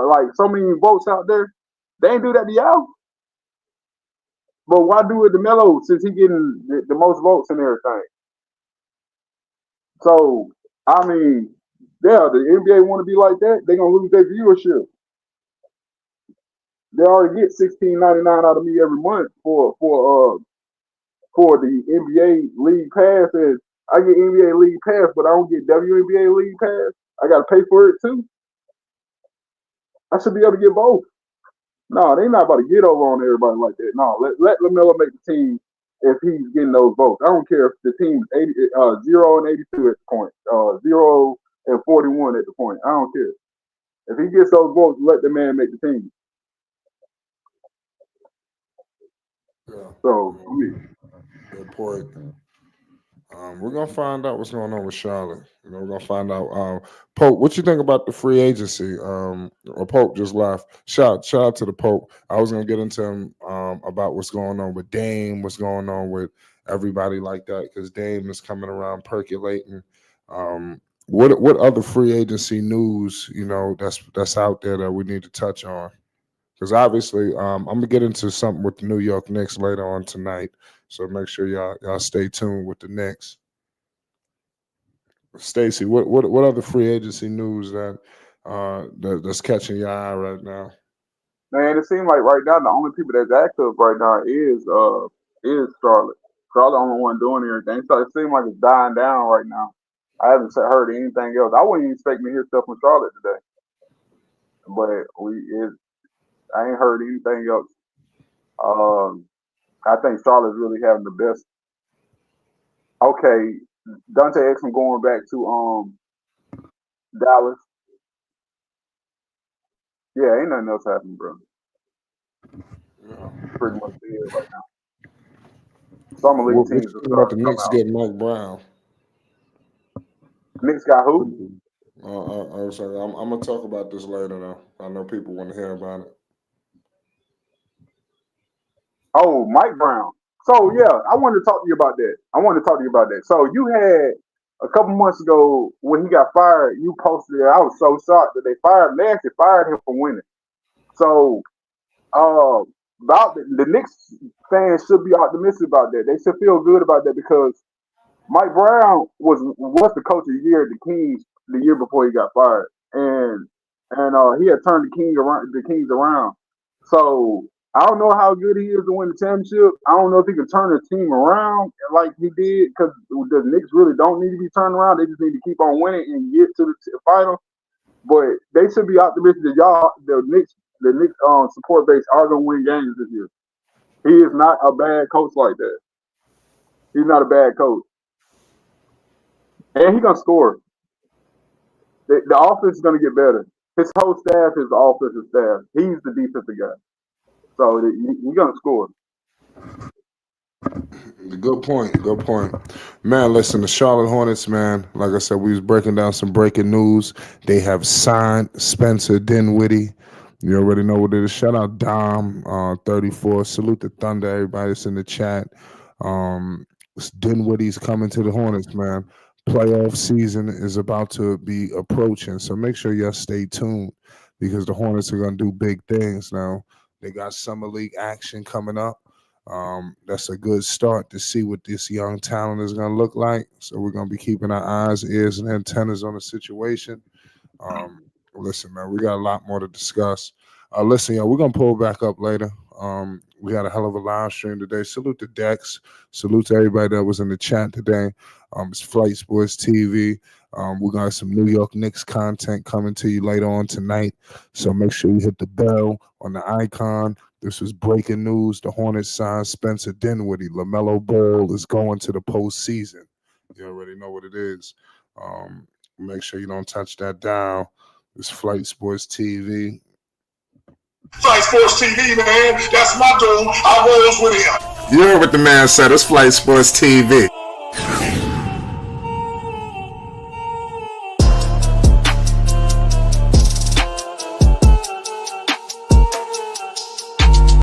like so many votes out there. They ain't do that to y'all. But why do it to Melo since he getting the most votes and everything? So I mean, yeah, the NBA want to be like that. They gonna lose their viewership. They already get $16.99 out of me every month for the NBA League Pass, and I get NBA League Pass, but I don't get WNBA League Pass. I got to pay for it too. I should be able to get both. No, they not about to get over on everybody like that. No, let LaMelo make the team if he's getting those votes. I don't care if the team's 0-82 at the point, 0-41 at the point. I don't care. If he gets those votes, let the man make the team. Yeah. So, good point. We're gonna find out what's going on with Charlotte. You know, we're gonna find out. Pope, what you think about the free agency? Or Pope just left. Shout out to the Pope. I was gonna get into him about what's going on with Dame, what's going on with everybody like that, because Dame is coming around percolating. What other free agency news, you know, that's out there that we need to touch on? Because obviously, I'm gonna get into something with the New York Knicks later on tonight. So make sure y'all stay tuned with the Knicks. Stacy, what other free agency news that's catching your eye right now? man, it seems like right now the only people that's active right now is Charlotte. Charlotte the only one doing everything. So it seems like it's dying down right now. I haven't heard anything else. I wouldn't even expect me to hear stuff from Charlotte today, but I ain't heard anything else. I think Charlotte's really having the best. Okay, Dante Exum going back to Dallas. Yeah, ain't nothing else happening, bro. Yeah. Pretty much dead right now. Some of the What teams you are think about the starting to come Knicks out. getting Mike Brown? Knicks got who? I was sorry. I'm gonna talk about this later though. I know people want to hear about it. Oh, Mike Brown. So yeah, I wanted to talk to you about that. So you had a couple months ago when he got fired, you posted it. I was so shocked that they fired him. They actually fired him for winning. So about the Knicks fans should be optimistic about that. They should feel good about that because Mike Brown was the coach of the year at the Kings the year before he got fired, and he had turned the Kings around. So I don't know how good he is to win the championship. I don't know if he can turn the team around like he did because the Knicks really don't need to be turned around. They just need to keep on winning and get to the final. But they should be optimistic that the Knicks support base are going to win games this year. He is not a bad coach like that. He's not a bad coach. And he's going to score. The offense is going to get better. His whole staff is the offensive staff. He's the defensive guy. So he's going to score. Good point. Good point. Man, listen, the Charlotte Hornets, man, like I said, we was breaking down some breaking news. They have signed Spencer Dinwiddie. You already know what it is. Shout out Dom, 34. Salute the Thunder, everybody that's in the chat. Dinwiddie's coming to the Hornets, man. Playoff season is about to be approaching, so make sure y'all stay tuned because the Hornets are going to do big things now. They got summer league action coming up. That's a good start to see what this young talent is going to look like. So we're going to be keeping our eyes, ears, and antennas on the situation. Listen, man, we got a lot more to discuss. Listen, y'all, we're going to pull back up later. We had a hell of a live stream today. Salute to Dex. Salute to everybody that was in the chat today. It's Flight Sports TV. We got some New York Knicks content coming to you later on tonight. So make sure you hit the bell on the icon. This was breaking news. The Hornets signed Spencer Dinwiddie. LaMelo Ball is going to the postseason. You already know what it is. Make sure you don't touch that dial. It's Flight Sports TV. Flight Sports TV, man. That's my dude. I rolls with him. You heard what the man said. It's Flight Sports TV.